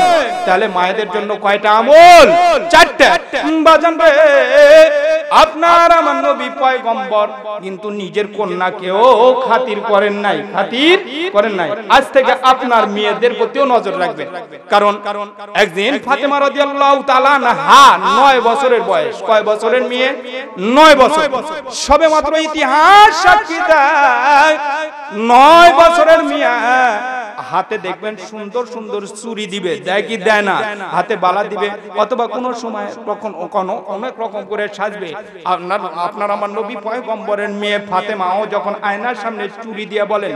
Speaker 1: তাহলে মায়েদের জন্য কয়টা আমল? 4টা। বাজান রে, আপনার আমার নবী পয়গম্বর কিন্তু নিজের কন্যাকেও খাতির করেন নাই, খাতির করেন নাই। আজ থেকে আপনার মেয়েদের প্রতিও নজর রাখবেন। কারণ একদিন ফাতেমা রাদিয়াল্লাহু তাআলা আনহা 9 বছরের বয়স। কয় বছরের মেয়ে? 9 বছর। সবে মাত্র ইতিহাস সাক্ষী দেয় 9 বছরের মেয়ে হাতে দেখবেন সুন্দর সুন্দর চুড়ি দিবে, দেয় কি দেয় না, হাতে বালা দিবে, অথবা কোনো সময় তখন অনেক রকম করে সাজবে। আপনার আমার নবী পয়গম্বরের মেয়ে ফাতেমাও যখন আয়নার সামনে চুড়ি দিয়ে বলেন,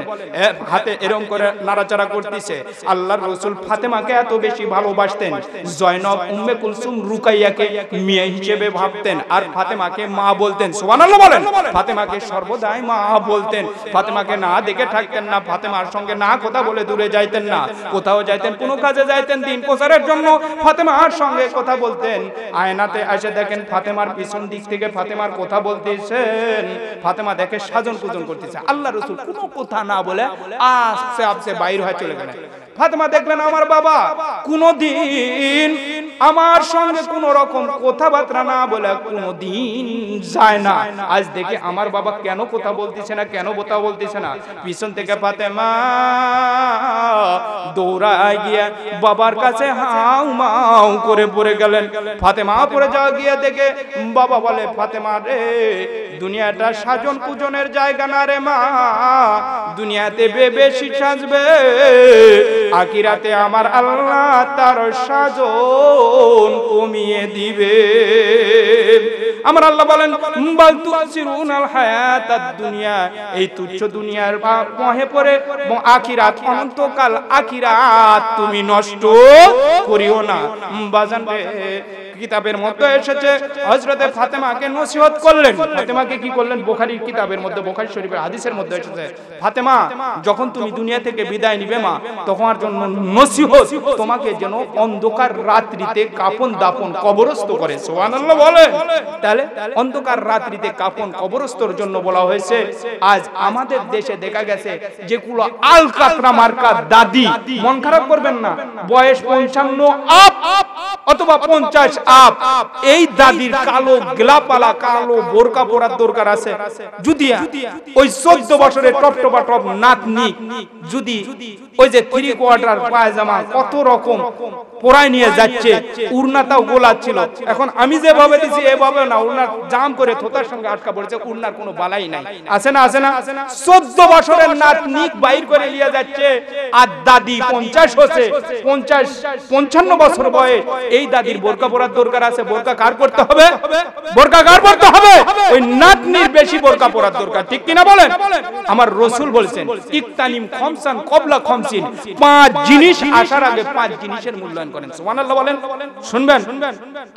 Speaker 1: হাতে এরকম করে নাড়াচাড়া করতেছে, আল্লাহর রাসূল ফাতেমাকে এত বেশি ভালোবাসতেন, জয়নব, উম্মে কুলসুম, রুকাইয়াকে মেয়ে হিসেবে ভাবতেন, আর ফাতেমাকে মা বলতেন। সুবহানাল্লাহ বলেন। ফাতেমাকে সর্বদাই মা বলতেন, ফাতেমাকে না দেখে থাকতেন না, ফাতেমার সঙ্গে না কথা বলে দূরে যাইতেন না, কোথাও যাইতেন, কোনো কাজে যাইতেন দিন প্রচারের জন্য, ফাতেমার সঙ্গে কথা বলতেন। আয়নাতে এসে দেখেন ফাতেমার পিছন দিক থেকে ফাতেমার কথা বলতেছেন, ফাতেমা দেখে সাজন পূজন করতেছে, আল্লাহ রাসূল কোনো কথা না বলে আস্তে আস্তে বাইরে হয়ে চলে গেলেন। ফাতেমা দেখলেন আমার বাবা কোনদিন আমার সঙ্গে কোন রকম কথাবার্তা না বলে কোনদিন যায় না, আজ দেখে আমার বাবা কেন কথা বলতেছে না, কেন কথা বলতেছে না। পিছন থেকে ফাতেমা দৌড়ায় গিয়ে বাবার কাছে হাউ মাউ করে পড়ে গেলেন। ফাতেমা পড়ে যাওয়া গিয়ে দেখে বাবা বলে, ফাতেমা রে, দুনিয়াটা সাজন পূজনের জায়গা না রে মা, দুনিয়াতে বেশি সাজবে, আখিরাতে আমার আল্লাহ তার সাজন কমিয়ে দিবে। আমার আল্লাহ বলেন, বাল তুসিরুনাল হায়াতাদ দুনিয়া, এই তুচ্ছ দুনিয়ার মোহে পড়ে আখিরাত, অনন্তকাল আখিরাত তুমি নষ্ট করিও না। বাজান রে, কিতাবের মধ্যে এসেছে হযরতে ফাতেমাকে নসিহত করলেন। ফাতেমাকে কি করলেন? বুখারীর কিতাবের মধ্যে, বুখারী শরীফের হাদিসের মধ্যে এসেছে, ফাতেমা যখন তুমি দুনিয়া থেকে বিদায় নিবে মা, তোমার জন্য নসিহত, তোমাকে যেন অন্ধকার রাত্রিতে কাফন দাফন কবরস্থ করে। সুবহানাল্লাহ বলেন। তাহলে অন্ধকার রাত্রিতে কাফন কবরস্থর জন্য বলা হয়েছে। আজ আমাদের দেশে দেখা গেছে যেগুলো আলকাতরা মার্কা দাদি, মন খারাপ করবেন না, বয়স 55 আপ অথবা 50 আপ, এই দাদির কালো গ্লাপালা, কালো বোরকা পরার দরকার আছে। যদি ওই 14 বছরের টপটপা টপ নাতনি যদি ওই যে 3 কোয়ার্টার পায়জামা কত রকম পরায় নিয়ে যাচ্ছে, উড়নাটাও গোলাচ্ছিল, এখন আমি যেভাবে দিছি এভাবে না, উড়নার জাম করে থোতার সঙ্গে আটকা পড়েছে, উড়নার কোনো বালাই নাই, আছে না? আছে না? 14 বছরের নাতনি বাইর করে নিয়ে যাচ্ছে, আর দাদি 50 হচ্ছে, 55 বছর বয়স, এই দাদির বোরকা পরার দরকার আছে। বোরকা কার পরতে হবে? বোরকা কার পরতে হবে? ওই নাতনির বেশি বোরকা পরার দরকার, ঠিক কিনা বলেন? আমার রাসূল বলেছেন, ইকতানিম খামসান কবলা খামসিন, 5 জিনিস আসার আগে 5 জিনিসের মূল্যায়ন করেন। সুবহানাল্লাহ বলেন। শুনবেন,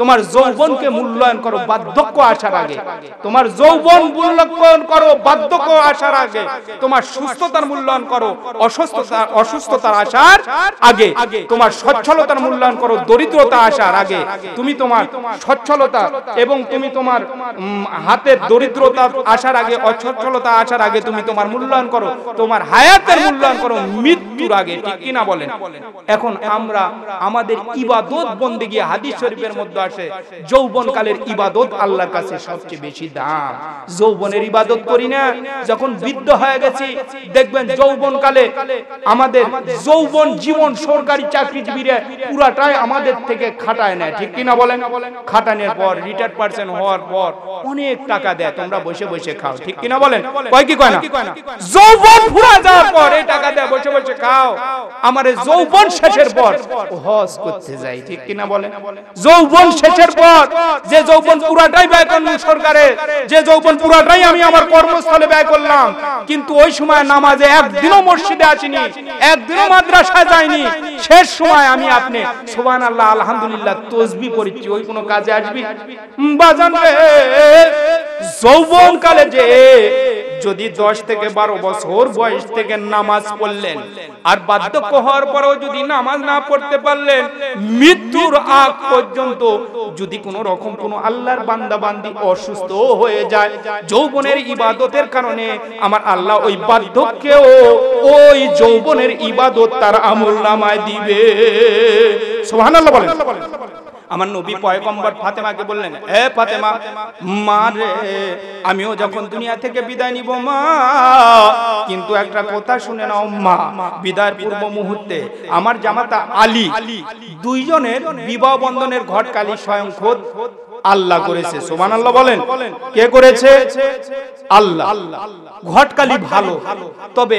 Speaker 1: তোমার যৌবনকে মূল্যায়ন করো বার্ধক্য আসার আগে, তোমার যৌবন মূল্যায়ন করো বার্ধক্য আসার আগে, তোমার সুস্থতার মূল্যায়ন করো অসুস্থতার আসার আগে, তোমার সচ্ছলতার মূল্যায়ন করো দরিদ্রতা আসার আগে, তুমি তোমার সচ্ছলতা এবং তুমি তোমার হাতের দরিদ্রতা আসার আগে, অসচ্ছলতা আসার আগে তুমি তোমার মূল্যায়ন করো, তোমার হায়াতের মূল্যায়ন করো মৃত্যুর আগে, ঠিক কিনা বলেন? এখন আমরা আমাদের ইবাদত বন্দেগী, হাদিস শরীফের মধ্যে আসে যৌবনকালের ইবাদত আল্লাহর কাছে সবচেয়ে বেশি দাম। যৌবনের ইবাদত করি না, যখন বৃদ্ধ হয়ে গেছি দেখবেন যৌবনকালে আমাদের যৌবন জীবন সরকারি চাকরিজীবীরা পুরাটাই আমাদের থেকে খাটায় নেয়, ঠিক কিনা বলেন? খাটানোর পর রিটায়ার্ড পারসন হওয়ার পর অনেক টাকা দেয়, তোমরা বসে বসে খাও, ঠিক কিনা বলেন? কয় কি কয় না? যৌবন ফুরা যাওয়ার পর এই টাকা দেয়, বসে বসে খাও। আমার যৌবন শেষের পর হজ করতে যাই, ঠিক কিনা বলেন? যৌবন শেষের পর যে যৌবন পুরাটাই ব্যয় করলাম সরকারের, যে যৌবন পুরাটাই আমি আমার কর্মস্থলে ব্যয় করলাম, কিন্তু ওই সময় নামাজে একদিনও মসজিদে আসিনি, একদিনও মাদ্রাসায় যাইনি, শেষ সময় আমি আপনি সুবহানাল্লাহ আলহামদুলিল্লাহ তাসবিহ পড়ছি, ওই কোনো কাজে আসবি? বাজান রে, যৌবন কালে যে যদি 10 থেকে 12 বছর বয়স থেকে নামাজ পড়লেন, আর বার্ধক্য হওয়ার পরেও যদি নামাজ না পড়তে পারলেন, মৃত্যুর আগ পর্যন্ত যদি কোনো রকম কোনো আল্লাহর বান্দা বান্দি অসুস্থ হয়ে যায়, যৌবনের ইবাদতের কারণে আমার আল্লাহ ওই বার্ধক্যেও ওই যৌবনের ইবাদত তার আমলনামায় দিবে। সুবহানাল্লাহ বলেন। আমার নবী পয়গম্বর ফাতেমাকে বললেন, এ ফাতেমা, মা রে, আমিও যখন দুনিয়া থেকে বিদায় নিব মা, কিন্তু একটা কথা শুনে নাও মা, বিদায়ের পূর্ব মুহূর্তে আমার জামাতা আলী, দুইজনের বিবাহ বন্ধনের ঘটকালি স্বয়ং খোদ আল্লাহ করেছে। সুবহানাল্লাহ বলেন। কে করেছে? আল্লাহ। ঘটকালি ভালো, তবে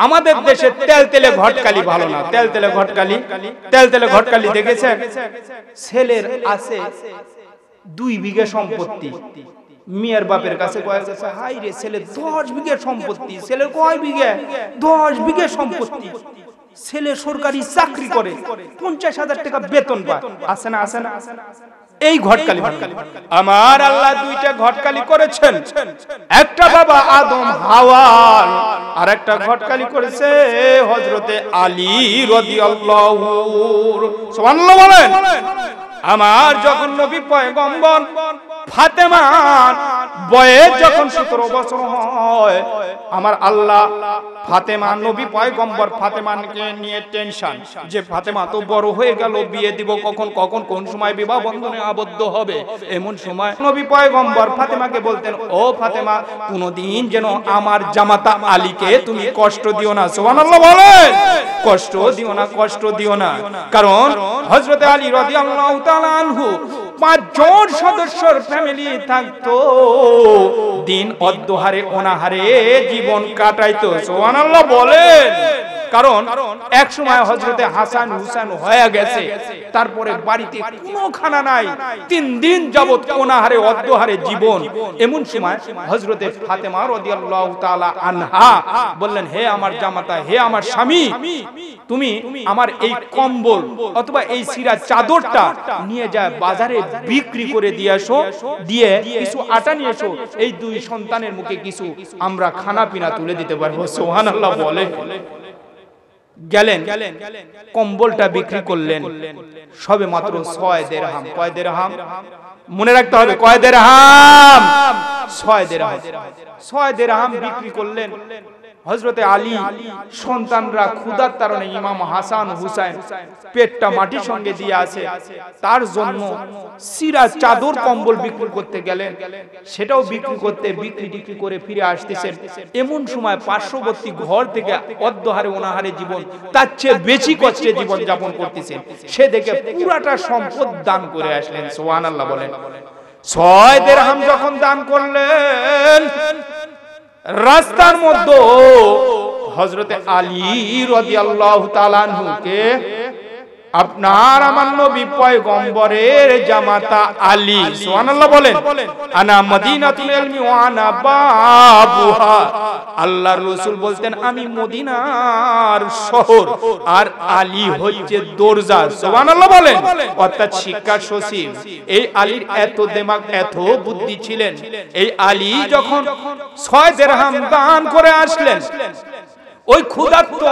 Speaker 1: আমাদের দেশে তেলতেলে ঘটকালি ভালো না। তেলতেলে ঘটকালি দেখেছেন? ছেলের আছে 2 বিঘা সম্পত্তি, মিয়ার বাপের কাছে কয়ে গেছে, হাই রে ছেলে 10 বিঘা সম্পত্তি। ছেলের কয় বিঘা? 10 বিঘা সম্পত্তি। ছেলে সরকারি চাকরি করে, 50,000 টাকা বেতন পায়। আছে না? আছে না? এই ঘটকালি। আমার আল্লাহ 2টা ঘটকালি করেছেন। একটা বাবা আদম হাওয়ার, আর একটা ঘটকালি করেছে হযরতে আলী রাদিয়াল্লাহু। সুবহানাল্লাহ বলেন। আমার যখন নবী পয়গম্বর ফাতেমার বয়স যখন 17 বছর হয়, আমার আল্লাহ ফাতেমা নবী পয়গম্বর ফাতেমাকে নিয়ে টেনশন, যে ফাতেমা তো বড় হয়ে গেল, বিয়ে দিব কখন কোন সময় বিবাহ বন্ধনে আবদ্ধ হবে। এমন সময় নবী পয়গম্বর ফাতেমাকে বলতেন, ও ফাতেমা, কোনদিন যেন আমার জামাতা আলীকে তুমি কষ্ট দিও না। সুবহানাল্লাহ বলেন। কষ্ট দিও না। কারণ হযরত আলী রাদিয়াল্লাহু তাআলা আনহু 5 জন সদস্যর ফ্যামিলি থাকতো, দিন অদ্দহারে অনাহারে জীবন কাটাইতো। সুবহানাল্লাহ বলেন। কারণ এক সময় হযরতে হাসান হুসাইন হয়ে গেছে, তারপরে বাড়িতে কোনো খানা নাই, 3 দিন যাবত অনাহারে অদ্দহারে জীবন। এমন সময় হযরতে ফাতেমা রাদিয়াল্লাহু তাআলা আনহা বললেন, হে আমার জামাতা, হে আমার স্বামী, তুমি আমার এই কম্বল অথবা এই সিরা চাদরটা নিয়ে যায় বাজারে বিক্রি করে দিয়ে আসো, দিয়ে কিছু আটা নিয়ে এসো, এই 2 সন্তানের মুখে কিছু আমরা খানা পিনা তুলে দিতে পারবো। সুবহানাল্লাহ বলে। গেলেন, কম্বলটা বিক্রি করলেন, সবে মাত্র 6 দিরহাম। কয় দিরহাম? মনে রাখতে হবে, কয় দিরহাম? 6 দিরহাম। 6 দিরহাম বিক্রি করলেন। হযরতে আলী সন্তানরা ক্ষুধার কারণে, ইমাম হাসান হুসাইন পেটটা মাটির সঙ্গে দিয়ে আছে, তার জন্য সিরা চাদর কম্বল বিক্রি করতে গেলেন। সেটাও বিক্রি করে ফিরে আসতেছেন। এমন সময় পার্শ্ববর্তী ঘর থেকে অদ্দহারে অনাহারে জীবন, তার চেয়ে বেশি কষ্টে জীবন যাপন করতেছেন, সে দেখে পুরাটা সম্পদ দান করে আসলেন। সুবহানাল্লাহ বলেন। 6 দিরহাম যখন দান করলেন, রাস্তার মধ্যে হযরতে আলী রাদিয়াল্লাহু তাআলা আনহুকে আপনার আমার নবী পয়গম্বরের জামাতা আলী, সুবহানাল্লাহ বলেন, আনা মদিনাতুল ইলমি ওয়া আনা বাবুহা। আল্লাহর রাসূল বলতেন, আমি মদিনার শহর আর আলী হচ্ছে দরজা। সুবহানাল্লাহ বলেন। অর্থাৎ শিক্ষার সচিব। এই আলীর এত দিমাগ, এত বুদ্ধি ছিলেন। এই আলী যখন 6 দিরহাম দান করে আসলেন, ওই ক্ষুধার্ত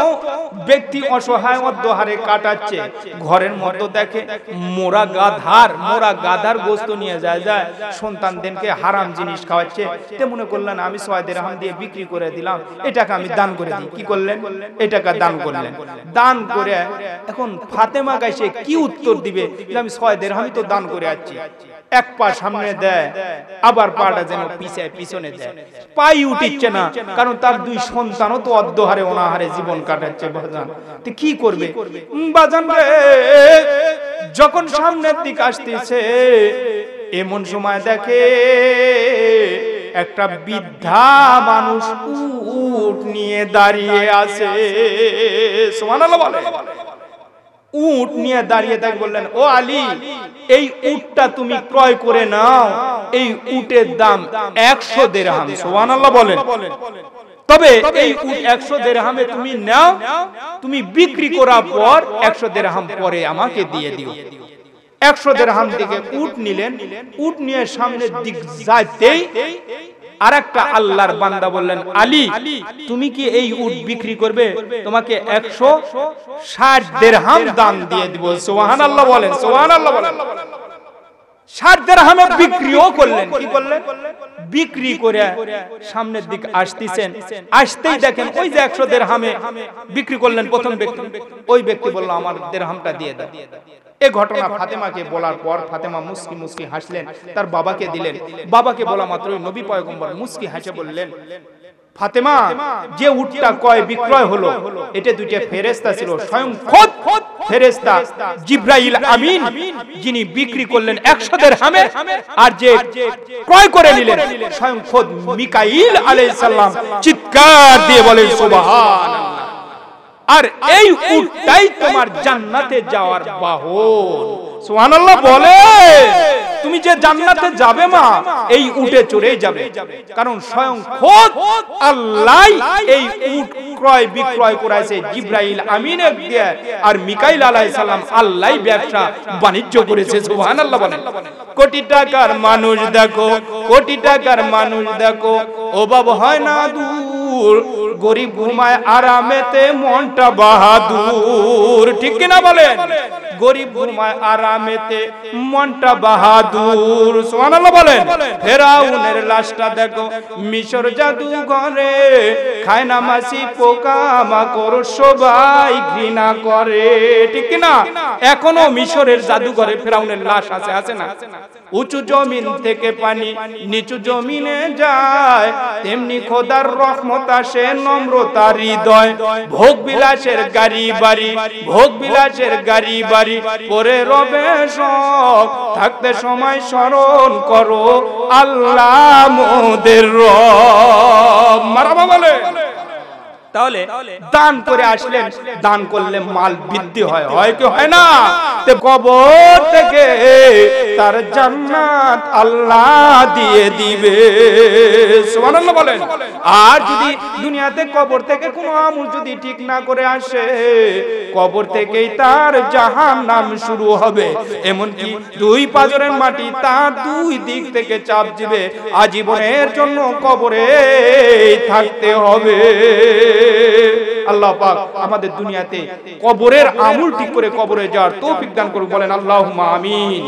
Speaker 1: ব্যক্তি অসহায় অদ্দহারে কাটাচ্ছে, ঘরের মধ্যে দেখে মোরা গাধার গোশত নিয়ে যায় সন্তানদেরকে হারাম জিনিস খাওয়াচ্ছে। তে মনে করলেন, আমি 6 দিরহাম দিয়ে বিক্রি করে দিলাম, এটাকে আমি দান করে দিই। কি করলেন? এটাকে দান করলেন। দান করে এখন ফাতেমা গাইছে কি উত্তর দিবে? আমি 6 দিরহামই তো দান করে আসছি। এক পা সামনে দেয়, আবার পাটা যেন পিছনে দেয়, পাই উঠিচ্ছে না, কারণ তার 2 সন্তানও তো অদ্দহারে অনাহারে জীবন কাটাচ্ছে। বাজান তো কি করবে? বাজান রে, যখন সামনের দিক আসতেছে, এমন সময় দেখে একটা বৃদ্ধা মানুষ উট নিয়ে দাঁড়িয়ে আছে। সুবহানাল্লাহ বলে। উট নিয়ে দাঁড়িয়ে থাকে। বললেন, ও আলী, এই উটটা তুমি ক্রয় করে নাও, এই উটের দাম 100 দিরহাম। সুবহানাল্লাহ বলেন। তবে এই উট 100 দিরহামে তুমি নাও, তুমি বিক্রি করার পর 100 দিরহাম পরে আমাকে দিয়ে দিও। 100 দিরহাম থেকে উট নিলেন। উট নিয়ে সামনের দিক যাইতেই আরেকটা আল্লাহর বান্দা বললেন, আলী, তুমি কি এই উট বিক্রি করবে? তোমাকে 160 দিরহাম দাম দিয়ে দিব। সুবহানাল্লাহ বলেন। সুবহানাল্লাহ বলেন। 60 দিরহামে বিক্রিও করলেন। কি করলেন? বিক্রি করে সামনের দিক আসতেছেন, আসতেই দেখেন ওই যে 100 দিরহামে বিক্রি করলেন প্রথম ব্যক্তি, ওই ব্যক্তি বলল, আমার দিরহামটা দিয়ে দাও। এই ঘটনা ফাতেমাকে বলার পর ফাতেমা মুস্কি হাসলেন, তার বাবাকে দিলেন। বাবাকে বলা মাত্রই নবী পয়গম্বর মুস্কি হাসে বললেন, ফাতেমা যে উটটা কয় বিক্রয় হলো, এটা দুইটা ফেরেশতা ছিল, স্বয়ং খোদ ফেরেশতা জিবরাইল আমিন, যিনি বিক্রি করলেন 100 দিরহামে, আর যে ক্রয় করে নিলেন স্বয়ং খোদ মিকাইল আলাইহিস সালাম। চিৎকার দিয়ে বলেন সুবহানাল্লাহ। আর এই উটটাই তোমার জান্নাতে যাওয়ার বাহন। সুবহানাল্লাহ বলে, তুমি যে জান্নাতে যাবে মা, এই উটে চড়েই যাবে, কারণ স্বয়ং খোদ আল্লাহ এই উট ক্রয় বিক্রয় করাইছে জিবরাইল আমিনের দিয়ে, আর মিকাইল আলাইহিস সালাম আল্লাহ ব্যবসা বাণিজ্য করেছে। সুবহানাল্লাহ বলেন। কোটি টাকার মানুষ দেখো, কোটি টাকার মানুষ দেখো, অভাব হয় না দূর, গরিব ঘুমায় আরামেতে মনটা বাহাদুর। ঠিক কিনা বলেন? গরিব ঘুমায় আরামেতে মনটা বাহাদুর। সুবহানাল্লাহ বলেন। ফেরাউনের লাশটা দেখো মিশর জাদুঘরে, খায় না মাছি পোকা মাকড় সবাই ঘৃণা করে। ঠিক কিনা? এখনো মিশরের জাদুঘরে ফেরাউনের লাশ আছে, আছে না? উঁচু জমিন থেকে পানি নিচু জমিনে যায়, তেমনি খোদার রহমত আসে নম্রতার হৃদয়। ভোগ বিলাসের গাড়ি বাড়ি, ভোগ বিলাসের গাড়ি বাড়ি পরে রবে সব, থাকতে সময় স্মরণ করো আল্লাহ মোদের রব। মারহাবা বলে। তাহলে দান করে আসলেন, দান করলে মাল বৃদ্ধি হয়, হয় কি হয় না? তে কবর থেকে তার জান্নাত আল্লাহ দিয়ে দিবে। সুবহানাল্লাহ বলেন। আর যদি দুনিয়াতে কবর থেকে কোনো আমল যদি ঠিক না করে আসে, কবর থেকেই তার জাহান্নাম শুরু হবে। এমনকি 2 পাঁজরের মাটি তার 2 দিক থেকে চাপ দিবে, আজীবনের জন্য কবরে থাকতে হবে। আল্লাহ পাক আমাদের দুনিয়াতে কবরের আমল ঠিক করে কবরে যাওয়ার তৌফিক দান করুন। বলেন আল্লাহুম্মা আমিন।